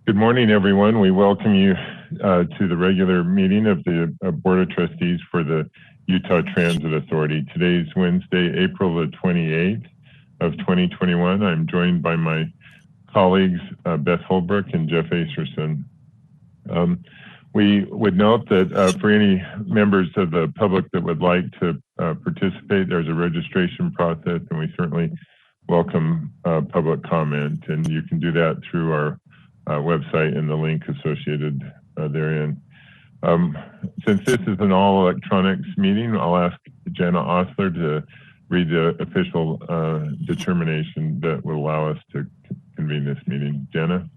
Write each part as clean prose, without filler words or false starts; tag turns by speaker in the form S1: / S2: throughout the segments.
S1: Good morning, everyone. We welcome you to the regular meeting of the Board of Trustees for the Utah Transit Authority. Today is Wednesday, April the 28th of 2021. I'm joined by my colleagues, Beth Holbrook and Jeff Acerson. We would note that for any members of the public that would like to participate, there's a registration process, and we certainly welcome public comment, and you can do that through our website and the link associated therein. Since this is an all electronics meeting, I'll ask Jenna Osler to read the official determination that will allow us to convene this meeting. Jenna?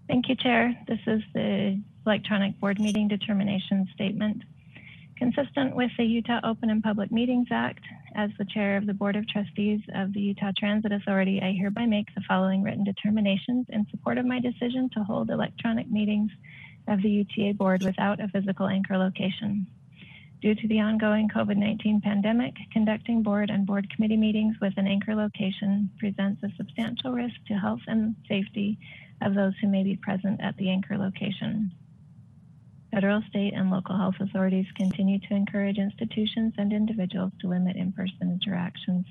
S2: Thank you, Chair. This is the electronic board meeting determination statement. Consistent with the Utah Open and Public Meetings Act, as the Chair of the Board of Trustees of the Utah Transit Authority, I hereby make the following written determinations in support of my decision to hold electronic meetings of the UTA Board without a physical anchor location. Due to the ongoing COVID-19 pandemic, conducting board and board committee meetings with an anchor location presents a substantial risk to health and safety of those who may be present at the anchor location. Federal, state, and local health authorities continue to encourage institutions and individuals to limit in-person interactions.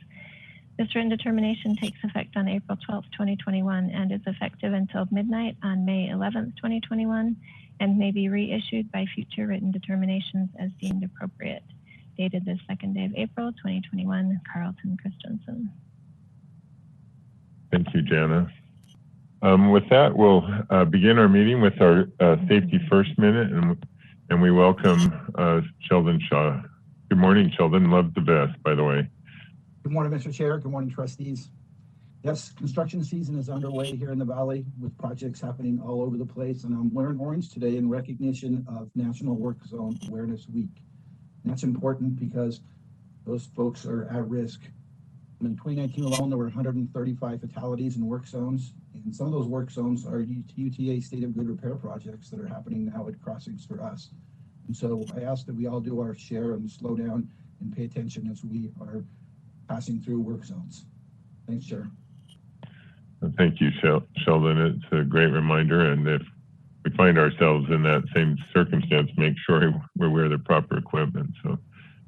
S2: This written determination takes effect on April 12, 2021, and is effective until midnight on May 11, 2021, and may be reissued by future written determinations as deemed appropriate. Dated the 2nd day of April, 2021, Carlton Christensen.
S1: Thank you, Jana. With that, we'll begin our meeting with our Safety First Minute, and we welcome Sheldon Shaw. Good morning, Sheldon. Love the vest, by the way.
S3: Good morning, Mr. Chair. Good morning, trustees. Yes, construction season is underway here in the Valley with projects happening all over the place, and I'm wearing orange today in recognition of National Work Zone Awareness Week. And that's important because those folks are at risk. In 2019 alone, there were 135 fatalities in work zones, and some of those work zones are UTA State of Good Repair projects that are happening now at crossings for us. And so I ask that we all do our share and slow down and pay attention as we are passing through work zones. Thanks, Chair.
S1: Thank you, Sheldon. It's a great reminder, and if we find ourselves in that same circumstance, make sure we wear the proper equipment. So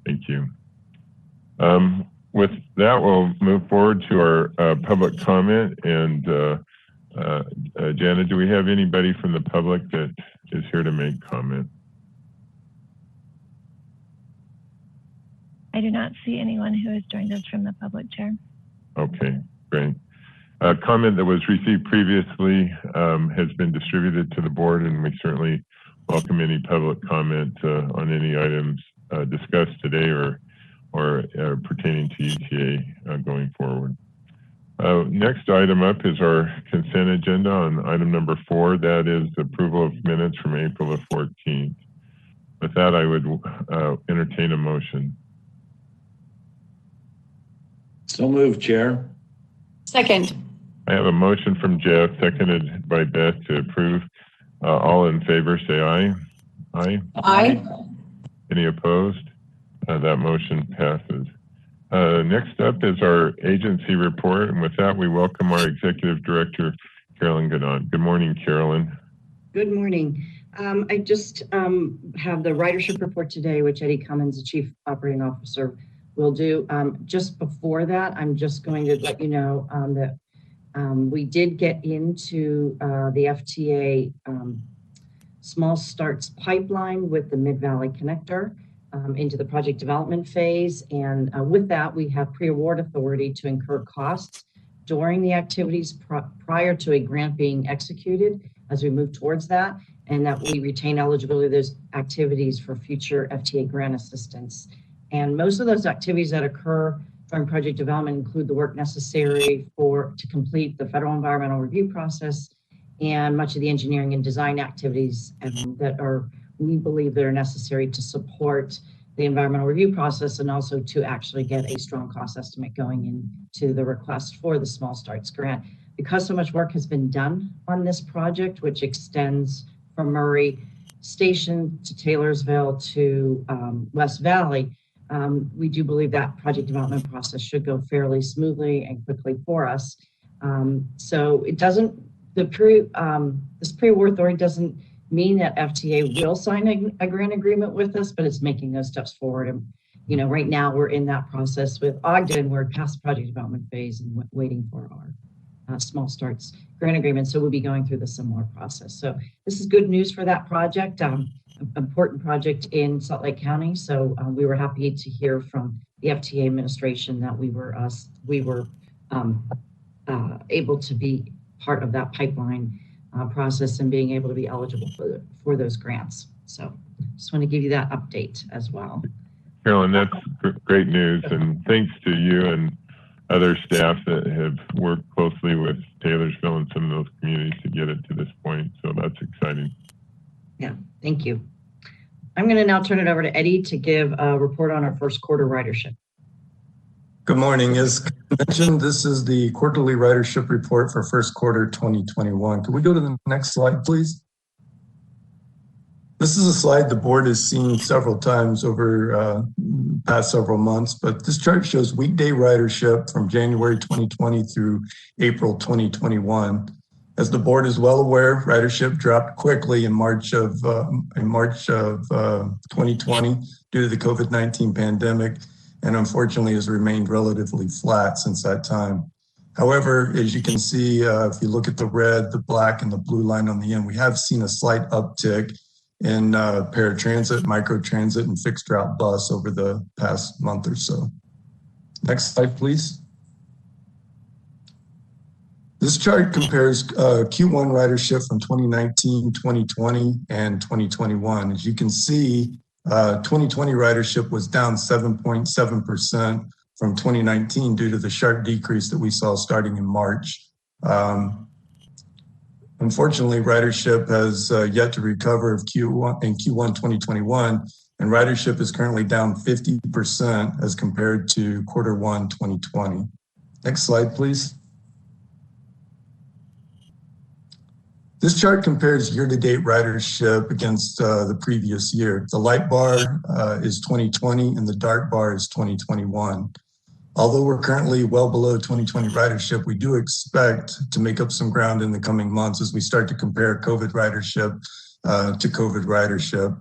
S1: thank you. With that, we'll move forward to our public comment. And Jana, do we have anybody from the public that is here to make comment?
S2: I do not see anyone who has joined us from the public, Chair.
S1: Okay, great. A comment that was received previously has been distributed to the board, and we certainly welcome any public comment on any items discussed today or pertaining to UTA going forward. Next item up is our consent agenda on item number 4. That is approval of minutes from April the 14th. With that, I would entertain a motion.
S4: So moved, Chair.
S5: Second.
S1: I have a motion from Jeff, seconded by Beth, to approve. All in favor, say aye. Aye.
S5: Aye.
S1: Any opposed? That motion passes. Next up is our agency report, and with that, we welcome our Executive Director, Carolyn Gadon. Good morning, Carolyn.
S6: Good morning. I just have the ridership report today, which Eddie Cummins, the Chief Operating Officer, will do. Just before that, I'm just going to let you know that we did get into the FTA small starts pipeline with the Mid-Valley Connector into the project development phase. And with that, we have pre-award authority to incur costs during the activities prior to a grant being executed as we move towards that, and that we retain eligibility of those activities for future FTA grant assistance. And most of those activities that occur during project development include the work necessary to complete the federal environmental review process and much of the engineering and design activities we believe that are necessary to support the environmental review process and also to actually get a strong cost estimate going into the request for the Small Starts Grant. Because so much work has been done on this project, which extends from Murray Station to Taylorsville to West Valley, we do believe that project development process should go fairly smoothly and quickly for us. So it doesn't this pre-award authority doesn't mean that FTA will sign a grant agreement with us, but it's making those steps forward. And, you know, right now we're in that process with Ogden. We're past the project development phase and waiting for our small starts grant agreement. So we'll be going through the similar process. So this is good news for that project, important project in Salt Lake County. So we were happy to hear from the FTA administration that we were able to be part of that pipeline process and being able to be eligible for those grants. So just want to give you that update as well.
S1: Carolyn, that's great news, and thanks to you and other staff that have worked closely with Taylorsville and some of those communities to get it to this point. So that's exciting.
S6: Yeah, thank you. I'm going to now turn it over to Eddie to give a report on our first quarter ridership.
S5: Good morning. As mentioned, this is the quarterly ridership report for first quarter 2021. Can we go to the next slide, please? This is a slide the board has seen several times over past several months, but this chart shows weekday ridership from January 2020 through April 2021. As the board is well aware, ridership dropped quickly in March of 2020 due to the COVID-19 pandemic, and unfortunately has remained relatively flat since that time. However, as you can see, if you look at the red, the black, and the blue line on the end, we have seen a slight uptick in paratransit, microtransit, and fixed route bus over the past month or so. Next slide, please. This chart compares Q1 ridership from 2019, 2020, and 2021. As you can see, 2020 ridership was down 7.7% from 2019 due to the sharp decrease that we saw starting in March. Unfortunately, ridership has yet to recover in Q1 2021, and ridership is currently down 50% as compared to quarter one 2020. Next slide, please. This chart compares year-to-date ridership against the previous year. The light bar is 2020 and the dark bar is 2021. Although we're currently well below 2020 ridership, we do expect to make up some ground in the coming months as we start to compare COVID ridership to COVID ridership.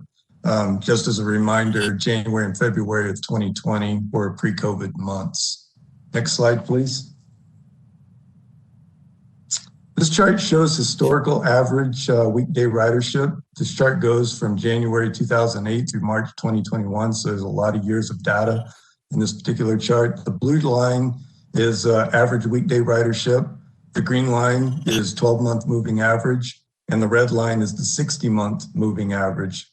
S5: Just as a reminder, January and February of 2020 were pre-COVID months. Next slide, please. This chart shows historical average weekday ridership. This chart goes from January 2008 through March 2021, so there's a lot of years of data in this particular chart. The blue line is average weekday ridership. The green line is 12-month moving average, and the red line is the 60-month moving average.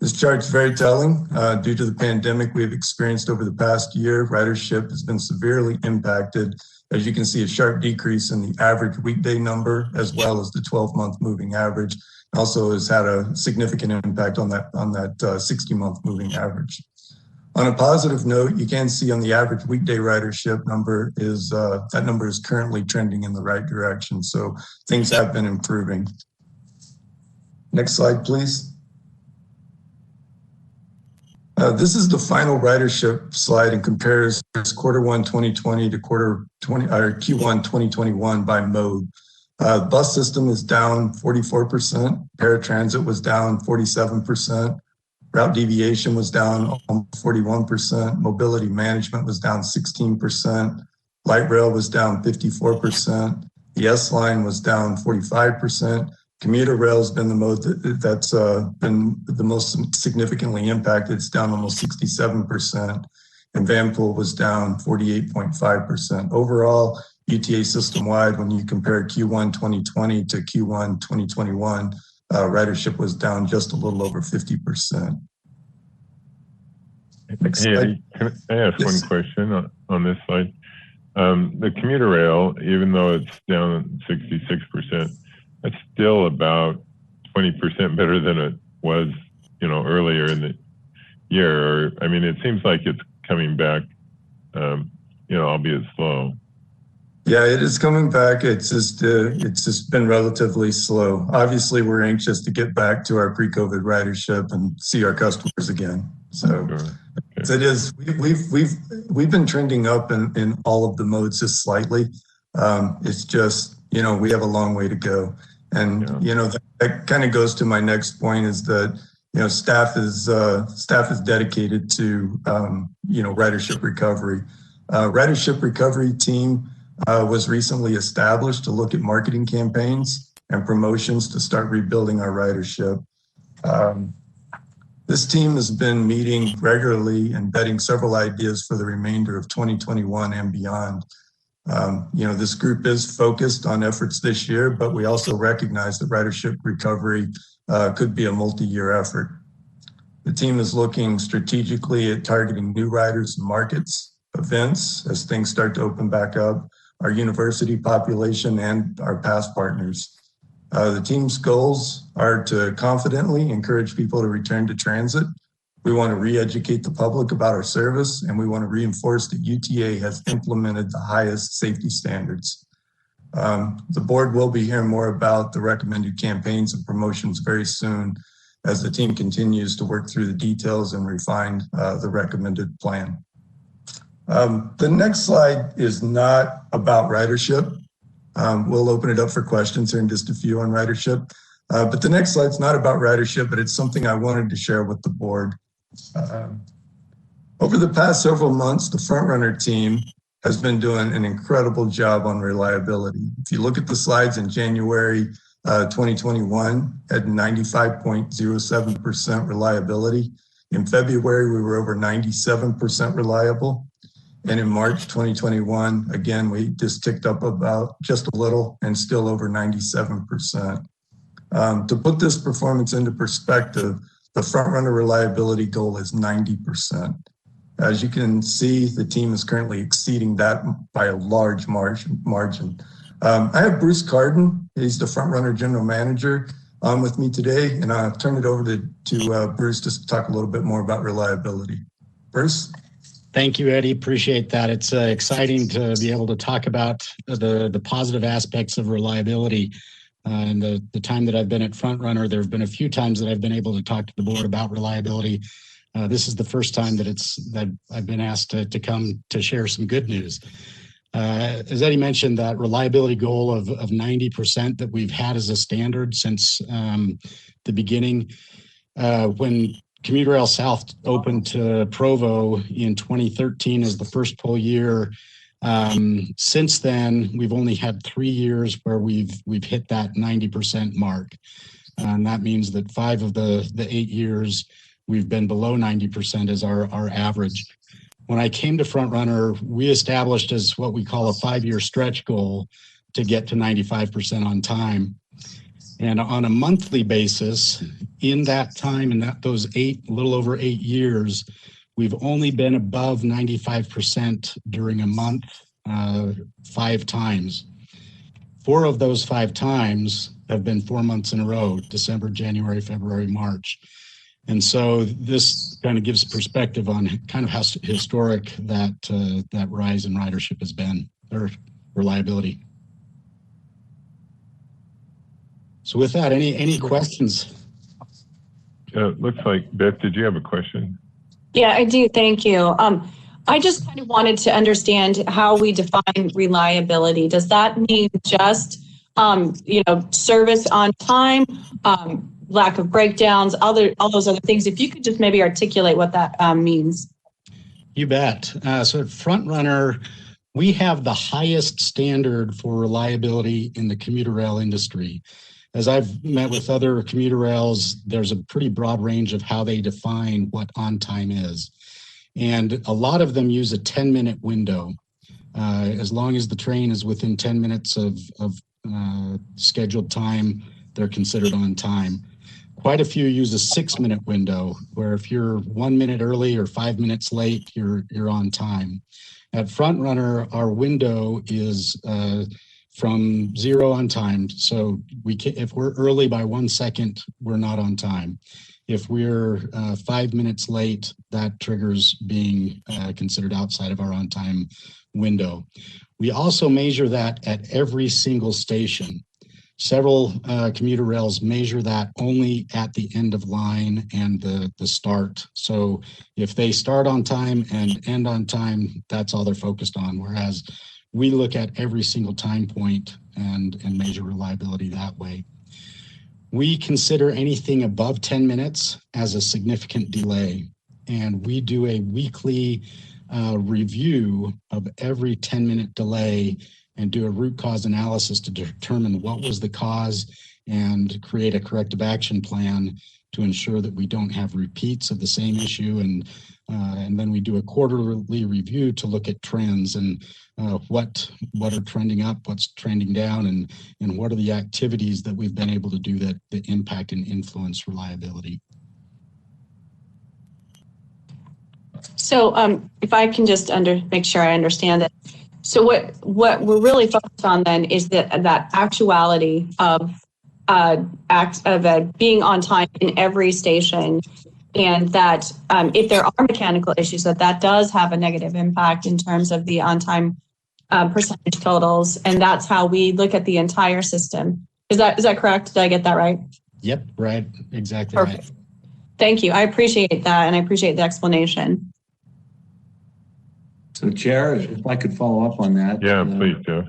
S5: This chart is very telling. Due to the pandemic we've experienced over the past year, ridership has been severely impacted. As you can see, a sharp decrease in the average weekday number, as well as the 12-month moving average, also has had a significant impact on that 60-month moving average. On a positive note, you can see on the average weekday ridership number is that number is currently trending in the right direction. So things have been improving. Next slide, please. This is the final ridership slide and compares quarter one 2020 to Q1 2021 by mode. Bus system is down 44%. Paratransit was down 47%. Route deviation was down 41%. Mobility management was down 16%. Light rail was down 54%. The S line was down 45%. Commuter rail has been the mode that's been the most significantly impacted. It's down almost 67%. And Vanpool was down 48.5%. Overall, UTA system-wide, when you compare Q1 2020 to Q1 2021, ridership was down just a little over 50%.
S1: Hey, Eddie, can I ask one question on this slide? The commuter rail, even though it's down 66%, that's still about 20% better than it was, earlier in the year. Or, I mean, it seems like it's coming back, albeit slow.
S5: Yeah, it is coming back. It's just been relatively slow. Obviously, we're anxious to get back to our pre-COVID ridership and see our customers again. So
S1: Sure. Okay.
S5: it is. We've been trending up in all of the modes just slightly. It's just we have a long way to go. And, that kind of goes to my next point is that, staff is dedicated to, ridership recovery. Ridership recovery team was recently established to look at marketing campaigns and promotions to start rebuilding our ridership. This team has been meeting regularly and vetting several ideas for the remainder of 2021 and beyond. This group is focused on efforts this year, but we also recognize that ridership recovery could be a multi-year effort. The team is looking strategically at targeting new riders and markets, events as things start to open back up, our university population, and our past partners. The team's goals are to confidently encourage people to return to transit. We want to re-educate the public about our service, and we want to reinforce that UTA has implemented the highest safety standards. The board will be hearing more about the recommended campaigns and promotions very soon as the team continues to work through the details and refine the recommended plan. The next slide is not about ridership. We'll open it up for questions here in just a few on ridership. But the next slide's not about ridership, but it's something I wanted to share with the board. Over the past several months, the Frontrunner team has been doing an incredible job on reliability. If you look at the slides in January 2021, at 95.07% reliability. In February, we were over 97% reliable. And in March 2021, again, we just ticked up about just a little and still over 97%. To put this performance into perspective, the Frontrunner reliability goal is 90%. As you can see, the team is currently exceeding that by a large margin. I have Bruce Carden. He's the Frontrunner General Manager on with me today, and I'll turn it over to Bruce just to talk a little bit more about reliability. Bruce?
S7: Thank you, Eddie. Appreciate that. It's exciting to be able to talk about the positive aspects of reliability. And the time that I've been at Frontrunner, there have been a few times that I've been able to talk to the board about reliability. This is the first time that I've been asked to come to share some good news. As Eddie mentioned, that reliability goal of 90% that we've had as a standard since the beginning. When Commuter Rail South opened to Provo in 2013 as the first full year, since then, we've only had 3 years where we've hit that 90% mark. And that means that 5 of the 8 years we've been below 90% as our average. When I came to Frontrunner, we established as what we call a 5-year stretch goal to get to 95% on time. And on a monthly basis, in that time, in those a little over 8 years, we've only been above 95% during a month 5 times. 4 of those 5 times have been 4 months in a row: December, January, February, March. And so this kind of gives perspective on kind of how historic that rise in ridership has been, or reliability. So with that, any questions?
S1: Looks like, Beth, did you have a question?
S8: Yeah, I do. Thank you. I just kind of wanted to understand how we define reliability. Does that mean just, service on time, lack of breakdowns, all those other things? If you could just maybe articulate what that means.
S7: You bet. So at Frontrunner, we have the highest standard for reliability in the commuter rail industry. As I've met with other commuter rails, there's a pretty broad range of how they define what on time is. And a lot of them use a 10-minute window. As long as the train is within 10 minutes of scheduled time, they're considered on time. Quite a few use a 6-minute window, where if you're 1 minute early or 5 minutes late, you're on time. At Frontrunner, our window is from 0 on time. So if we're early by 1 second, we're not on time. If we're 5 minutes late, that triggers being considered outside of our on time window. We also measure that at every single station. Several commuter rails measure that only at the end of line and the start. So if they start on time and end on time, that's all they're focused on. Whereas we look at every single time point and measure reliability that way. We consider anything above 10 minutes as a significant delay, and we do a weekly review of every 10-minute delay and do a root cause analysis to determine what was the cause and create a corrective action plan to ensure that we don't have repeats of the same issue. And then we do a quarterly review to look at trends and what are trending up, what's trending down, and what are the activities that we've been able to do that impact and influence reliability.
S8: So if I can just make sure I understand it. So what we're really focused on then is that actuality of being on time in every station, and that if there are mechanical issues, that does have a negative impact in terms of the on-time percentage totals, and that's how we look at the entire system. Is that correct? Did I get that right?
S7: Yep, right, exactly.
S8: Perfect. Right. Thank you. I appreciate that, and I appreciate the explanation.
S4: So, Chair, if I could follow up on that.
S1: Yeah, please, Jeff.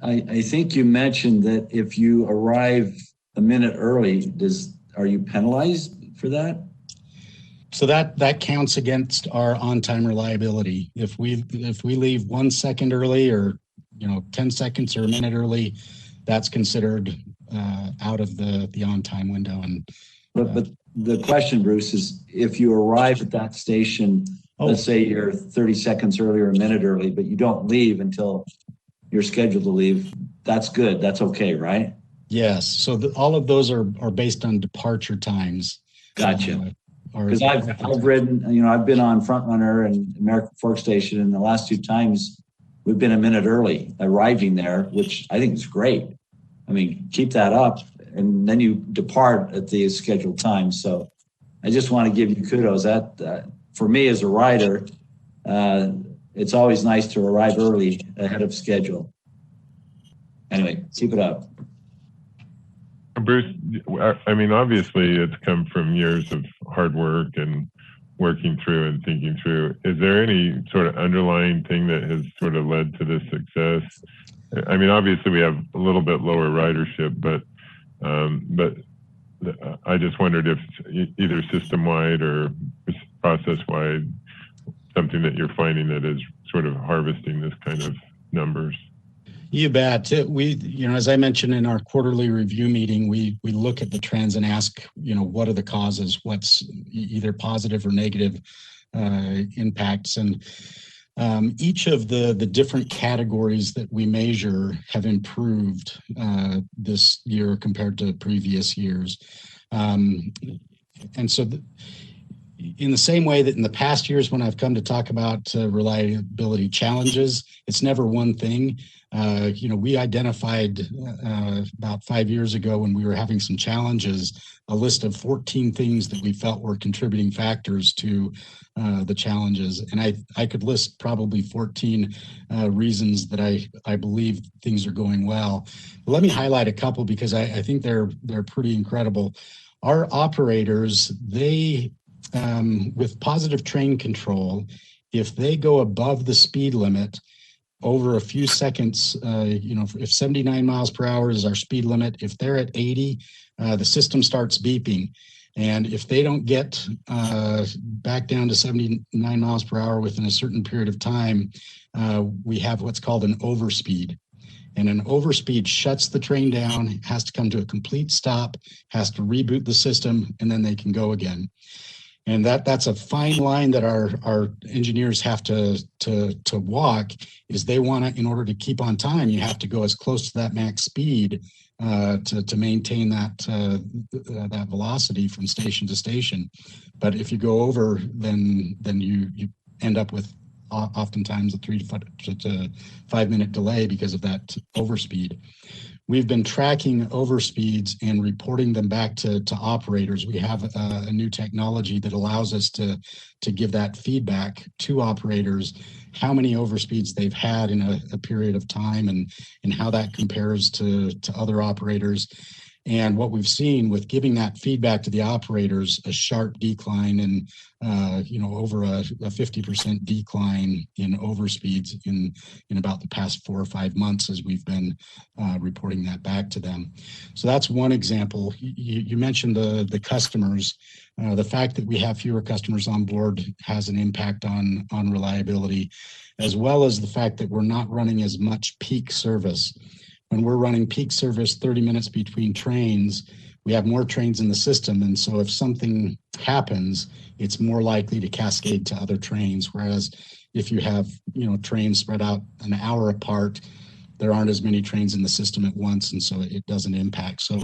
S4: I think you mentioned that if you arrive a minute early, are you penalized for that?
S7: So that counts against our on-time reliability. If we leave 1 second early, or 10 seconds or a minute early, that's considered out of the on-time window. And
S4: but the question, Bruce, is if you arrive at that station, let's say you're 30 seconds early or a minute early, but you don't leave until you're scheduled to leave, that's good. That's okay, right?
S7: Yes. So all of those are based on departure times.
S4: Gotcha. Because I've ridden, I've been on Front Runner and American Fork Station, and the last 2 times we've been a minute early arriving there, which I think is great. I mean, keep that up, and then you depart at the scheduled time. So I just want to give you kudos. That for me as a rider, it's always nice to arrive early ahead of schedule. Anyway, keep it up.
S1: Bruce, I mean, obviously it's come from years of hard work and working through and thinking through. Is there any sort of underlying thing that has sort of led to this success? I mean, obviously we have a little bit lower ridership, but I just wondered if either system-wide or process-wide, something that you're finding that is sort of harvesting this kind of numbers.
S7: You bet. We, as I mentioned in our quarterly review meeting, we look at the trends and ask, what are the causes? What's either positive or negative impacts? And each of the different categories that we measure have improved this year compared to previous years. And so in the same way that in the past years when I've come to talk about reliability challenges, it's never one thing. We identified about 5 years ago when we were having some challenges, a list of 14 things that we felt were contributing factors to the challenges. And I could list probably 14 reasons that I believe things are going well. But let me highlight a couple because I think they're pretty incredible. Our operators, they, with positive train control, if they go above the speed limit over a few seconds, if 79 miles per hour is our speed limit, if they're at 80, the system starts beeping. And if they don't get back down to 79 miles per hour within a certain period of time, we have what's called an overspeed. And an overspeed shuts the train down, has to come to a complete stop, has to reboot the system, and then they can go again. And that's a fine line that our engineers have to walk. Is they want to, in order to keep on time, you have to go as close to that max speed to maintain that velocity from station to station. But if you go over, then you end up with oftentimes a 3 to 5 minute delay because of that overspeed. We've been tracking overspeeds and reporting them back to operators. We have a new technology that allows us to give that feedback to operators, how many overspeeds they've had in a period of time and how that compares to other operators. And what we've seen with giving that feedback to the operators, a sharp decline and over a 50% decline in overspeeds in about the past 4 or 5 months as we've been reporting that back to them. So that's one example. You mentioned the customers. The fact that we have fewer customers on board has an impact on reliability, as well as the fact that we're not running as much peak service. When we're running peak service 30 minutes between trains, we have more trains in the system. And so if something happens, it's more likely to cascade to other trains. Whereas if you have, trains spread out an hour apart, there aren't as many trains in the system at once. And so it doesn't impact. So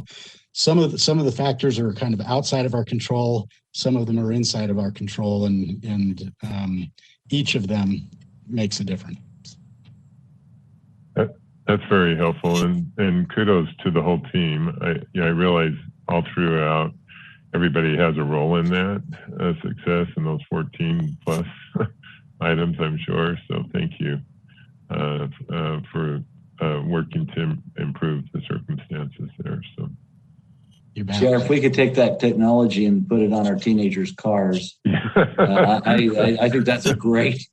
S7: some of the factors are kind of outside of our control. Some of them are inside of our control, and each of them makes a difference.
S1: That's very helpful, and kudos to the whole team. I realize all throughout everybody has a role in that success and those 14 plus items, I'm sure. So thank you for working to improve the circumstances there. So,
S4: Sheriff, if we could take that technology and put it on our teenagers' cars, I think that's a great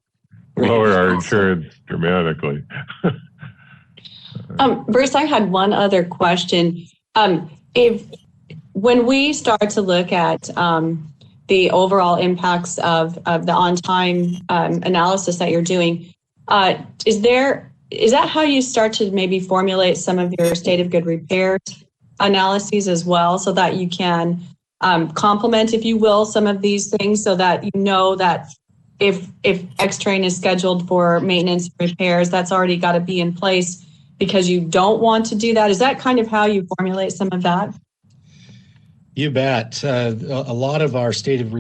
S1: lower our insurance dramatically.
S8: Bruce, I had one other question. When we start to look at the overall impacts of the on-time analysis that you're doing, is that how you start to maybe formulate some of your state of good repairs analyses as well, so that you can complement, if you will, some of these things, so that you know that if X train is scheduled for maintenance repairs, that's already got to be in place because you don't want to do that? Is that kind of how you formulate some of that?
S7: You bet. A lot of our state of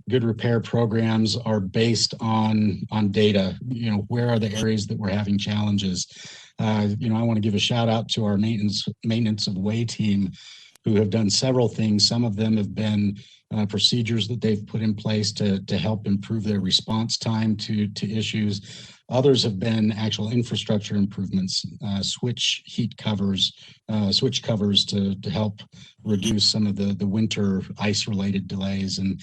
S7: good repair programs are based on data. Where are the areas that we're having challenges? I want to give a shout out to our maintenance of way team, who have done several things. Some of them have been procedures that they've put in place to help improve their response time to issues. Others have been actual infrastructure improvements, switch covers to help reduce some of the winter ice-related delays. And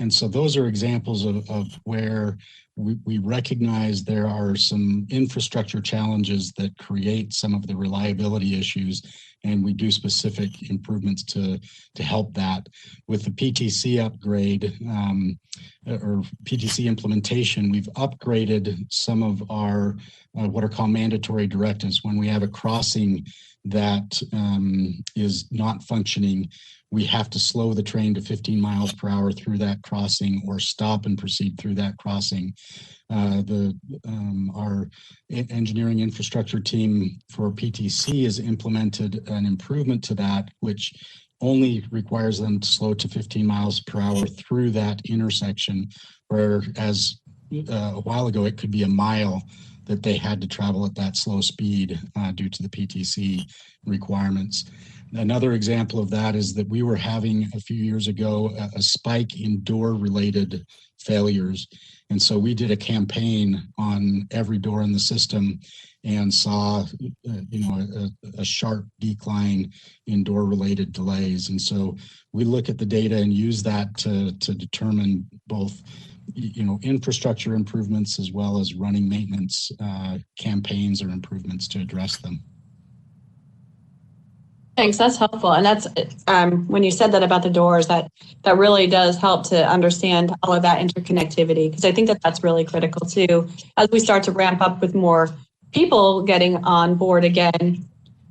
S7: so those are examples of where we recognize there are some infrastructure challenges that create some of the reliability issues, and we do specific improvements to help that. With the PTC upgrade or PTC implementation, we've upgraded some of our what are called mandatory directives. When we have a crossing that is not functioning, we have to slow the train to 15 miles per hour through that crossing, or stop and proceed through that crossing. Our engineering infrastructure team for PTC has implemented an improvement to that, which only requires them to slow to 15 miles per hour through that intersection, whereas a while ago it could be a mile that they had to travel at that slow speed due to the PTC requirements. Another example of that is that we were having a few years ago a spike in door-related failures. And so we did a campaign on every door in the system and saw a sharp decline in door-related delays. And so we look at the data and use that to determine both infrastructure improvements as well as running maintenance campaigns or improvements to address them.
S8: Thanks, that's helpful. And that's when you said that about the doors, that really does help to understand all of that interconnectivity, because I think that's really critical too. As we start to ramp up with more people getting on board again,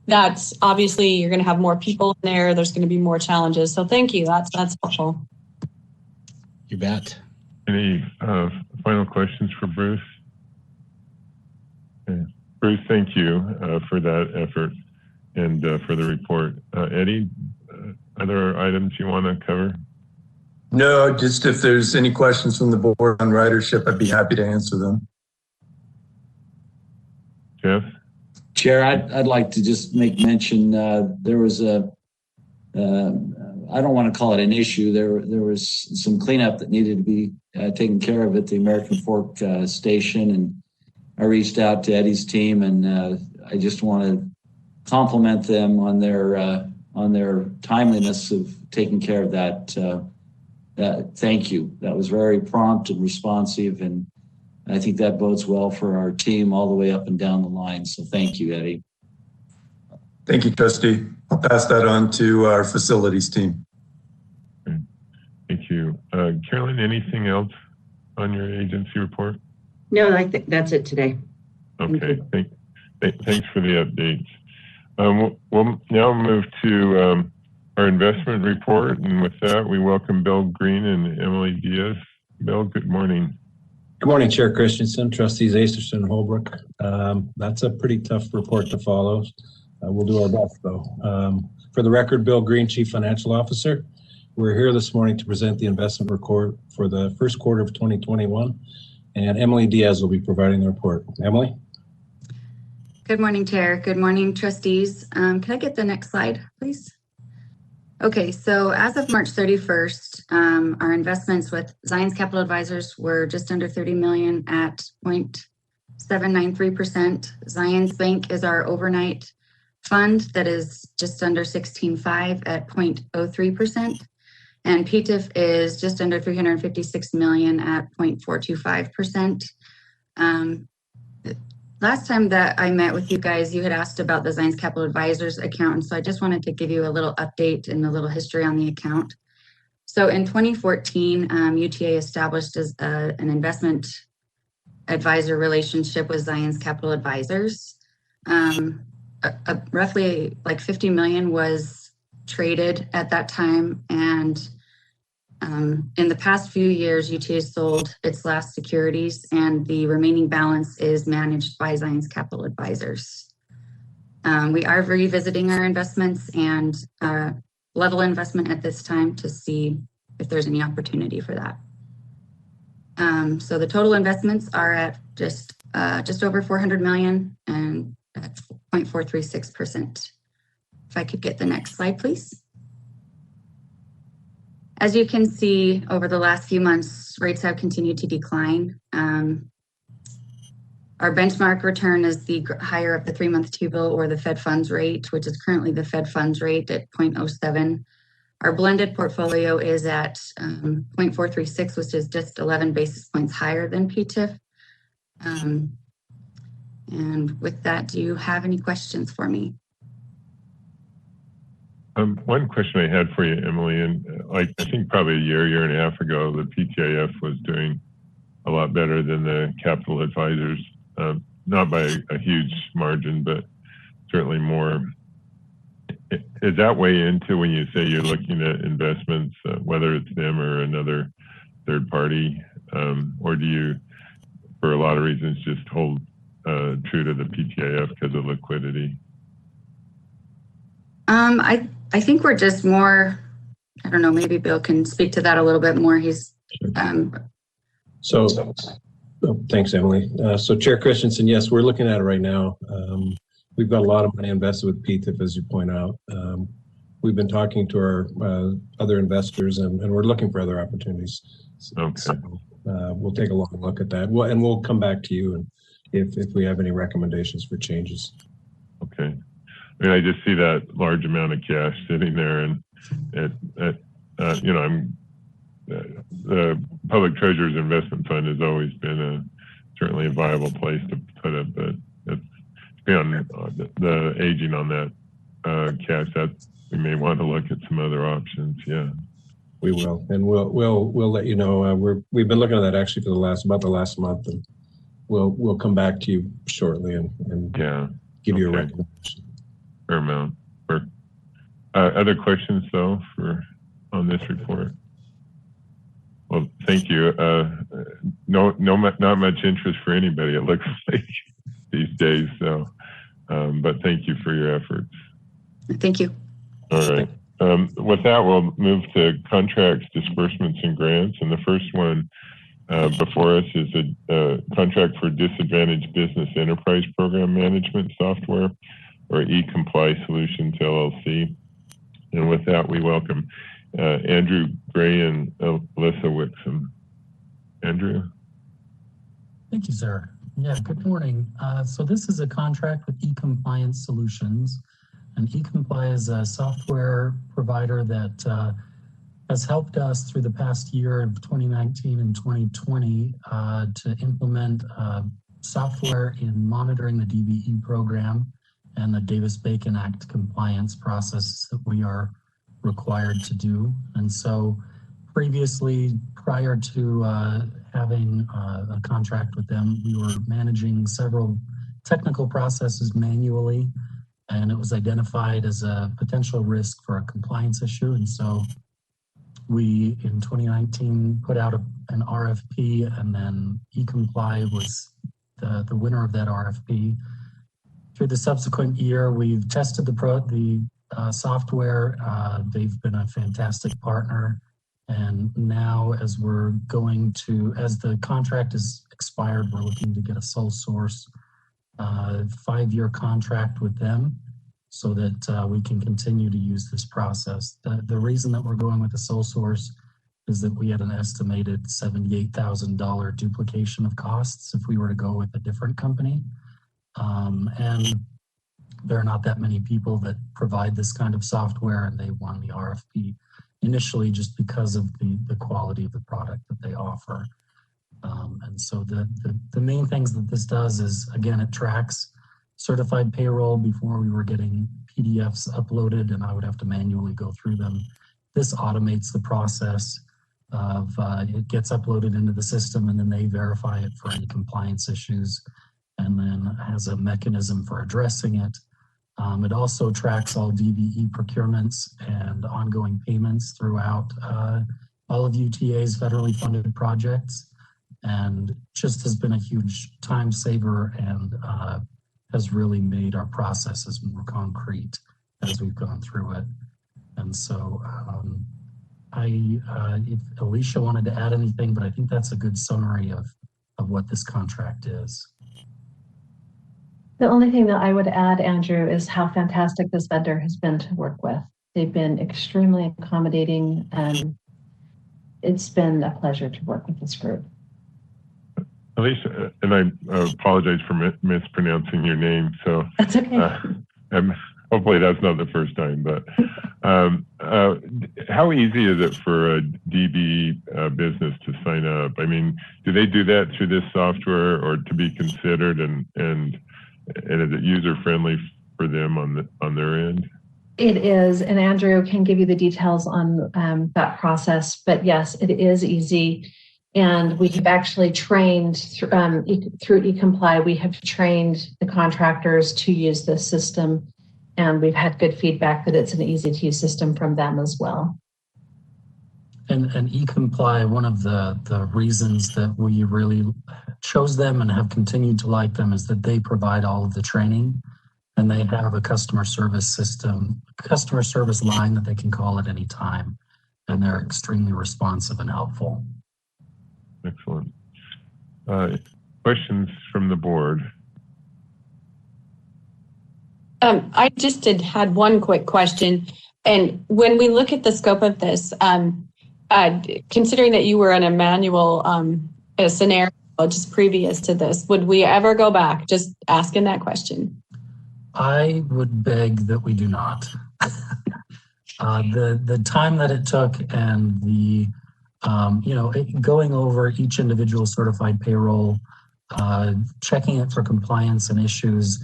S8: that's obviously you're going to have more people in there. There's going to be more challenges. So thank you. That's helpful.
S7: You bet.
S1: Any final questions for Bruce? Okay. Bruce, thank you for that effort and for the report. Eddie, other items you want to cover?
S5: No, just if there's any questions from the board on ridership, I'd be happy to answer them.
S1: Jeff?
S4: Chair, I'd like to just make mention, there was I don't want to call it an issue. There was some cleanup that needed to be taken care of at the American Fork station, and I reached out to Eddie's team, and I just want to compliment them on their timeliness of taking care of that. Thank you. That was very prompt and responsive, and I think that bodes well for our team all the way up and down the line. So thank you, Eddie.
S5: Thank you, Trustee. I'll pass that on to our facilities team.
S1: Thank you. Carolyn, anything else on your agency report?
S6: No, I think that's it today.
S1: Okay, thanks for the updates. We'll now move to our investment report, and with that, we welcome Bill Green and Emily Diaz. Bill, good morning.
S9: Good morning, Chair Christensen, Trustees Acerson and Holbrook. That's a pretty tough report to follow. We'll do our best, though. For the record, Bill Green, Chief Financial Officer. We're here this morning to present the investment report for the first quarter of 2021, and Emily Diaz will be providing the report. Emily?
S10: Good morning, Chair. Good morning, Trustees. Can I get the next slide, please? Okay, so as of March 31st, our investments with Zions Capital Advisors were just under $30 million at 0.793%. Zions Bank is our overnight fund that is just under 16.5 at 0.03%. And PTIF is just under $356 million at 0.425%. Last time that I met with you guys, you had asked about the Zions Capital Advisors account. And so I just wanted to give you a little update and a little history on the account. So in 2014, UTA established as an investment advisor relationship with Zions Capital Advisors. Roughly like 50 million was traded at that time. And in the past few years, UTA sold its last securities, and the remaining balance is managed by Zions Capital Advisors. We are revisiting our investments and level investment at this time to see if there's any opportunity for that. So the total investments are at just over 400 million and at 0.436%. If I could get the next slide, please. As you can see, over the last few months, rates have continued to decline. Our benchmark return is the higher of the 3-month T-bill or the Fed funds rate, which is currently the Fed funds rate at 0.07. Our blended portfolio is at 0.436, which is just 11 basis points higher than PTIF. And with that, do you have any questions for me?
S1: One question I had for you, Emily, and I think probably a year and a half ago, the PTIF was doing a lot better than the capital advisors, not by a huge margin, but certainly more. Is that way into when you say you're looking at investments, whether it's them or another third party, or do you, for a lot of reasons, just hold true to the PTIF because of liquidity?
S10: I think we're just more, I don't know, maybe Bill can speak to that a little bit more. He's
S9: Thanks, Emily. So Chair Christensen, yes, we're looking at it right now. We've got a lot of money invested with PTIF, as you point out. We've been talking to our other investors, and we're looking for other opportunities.
S1: Okay.
S9: So, we'll take a long look at that. And we'll come back to you if we have any recommendations for changes.
S1: Okay. I mean, I just see that large amount of cash sitting there, and the Public Treasurer's Investment Fund has always been certainly a viable place to put it, but it's beyond the aging on that cash. That we may want to look at some other options. Yeah,
S9: we will, and we'll let you know. We've been looking at that actually for about the last month, and we'll come back to you shortly and give you a recommendation.
S1: Fair amount. Other questions though on this report? Well, thank you. Not much interest for anybody, it looks like these days. So, but thank you for your efforts.
S10: Thank you.
S1: All right. With that, we'll move to contracts, disbursements, and grants. And the first one before us is a contract for Disadvantaged Business Enterprise Program Management Software, or eComply Solutions, LLC. And with that, we welcome Andrew Gray and Alyssa Wixom. Andrew?
S11: Thank you, sir. Yeah, good morning. So this is a contract with eCompliance Solutions.
S12: And eComply is a software provider that has helped us through the past year of 2019 and 2020 to implement software in monitoring the DBE program and the Davis-Bacon Act compliance process that we are required to do. And so previously, prior to having a contract with them, we were managing several technical processes manually, and it was identified as a potential risk for a compliance issue. And so we, in 2019, put out an RFP, and then eComply was the winner of that RFP. Through the subsequent year, we've tested the software. They've been a fantastic partner. And now as the contract is expired, we're looking to get a sole source 5-year contract with them so that we can continue to use this process. The reason that we're going with the sole source is that we had an estimated $78,000 duplication of costs if we were to go with a different company. And there are not that many people that provide this kind of software, and they won the RFP initially just because of the quality of the product that they offer. And so the main things that this does is, again, it tracks certified payroll. Before we were getting PDFs uploaded and I would have to manually go through them. This automates the process of it gets uploaded into the system, and then they verify it for any compliance issues, and then has a mechanism for addressing it. It also tracks all DBE procurements and ongoing payments throughout all of UTA's federally funded projects, and just has been a huge time saver and has really made our processes more concrete as we've gone through it. And so if Alicia wanted to add anything, but I think that's a good summary of what this contract is.
S13: The only thing that I would add, Andrew, is how fantastic this vendor has been to work with. They've been extremely accommodating, and it's been a pleasure to work with this group.
S1: Alicia, and I apologize for mispronouncing your name. So
S13: that's okay.
S1: Hopefully that's not the first time, but how easy is it for a DB business to sign up? I mean, do they do that through this software or to be considered, and is it user-friendly for them on their end?
S13: It is, and Andrew can give you the details on that process, but yes, it is easy. And we have actually trained through eComply, we have trained the contractors to use this system, and we've had good feedback that it's an easy to use system from them as well.
S12: And eComply, one of the reasons that we really chose them and have continued to like them is that they provide all of the training, and they have a customer service line that they can call at any time, and they're extremely responsive and helpful.
S1: Excellent. Questions from the board?
S8: I just had one quick question. And when we look at the scope of this, considering that you were in a manual scenario just previous to this, would we ever go back? Just asking that question.
S12: I would beg that we do not. The time that it took and the going over each individual certified payroll, checking it for compliance and issues,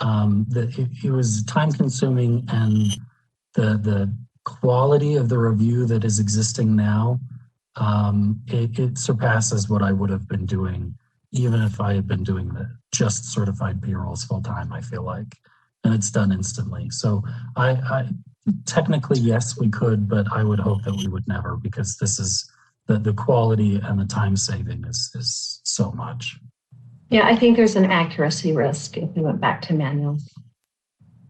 S12: it was time consuming, and the quality of the review that is existing now, it surpasses what I would have been doing, even if I had been doing just certified payrolls full time, I feel like, and it's done instantly. So I technically, yes, we could, but I would hope that we would never, because this is the quality and the time saving is so much.
S13: Yeah, I think there's an accuracy risk if we went back to manual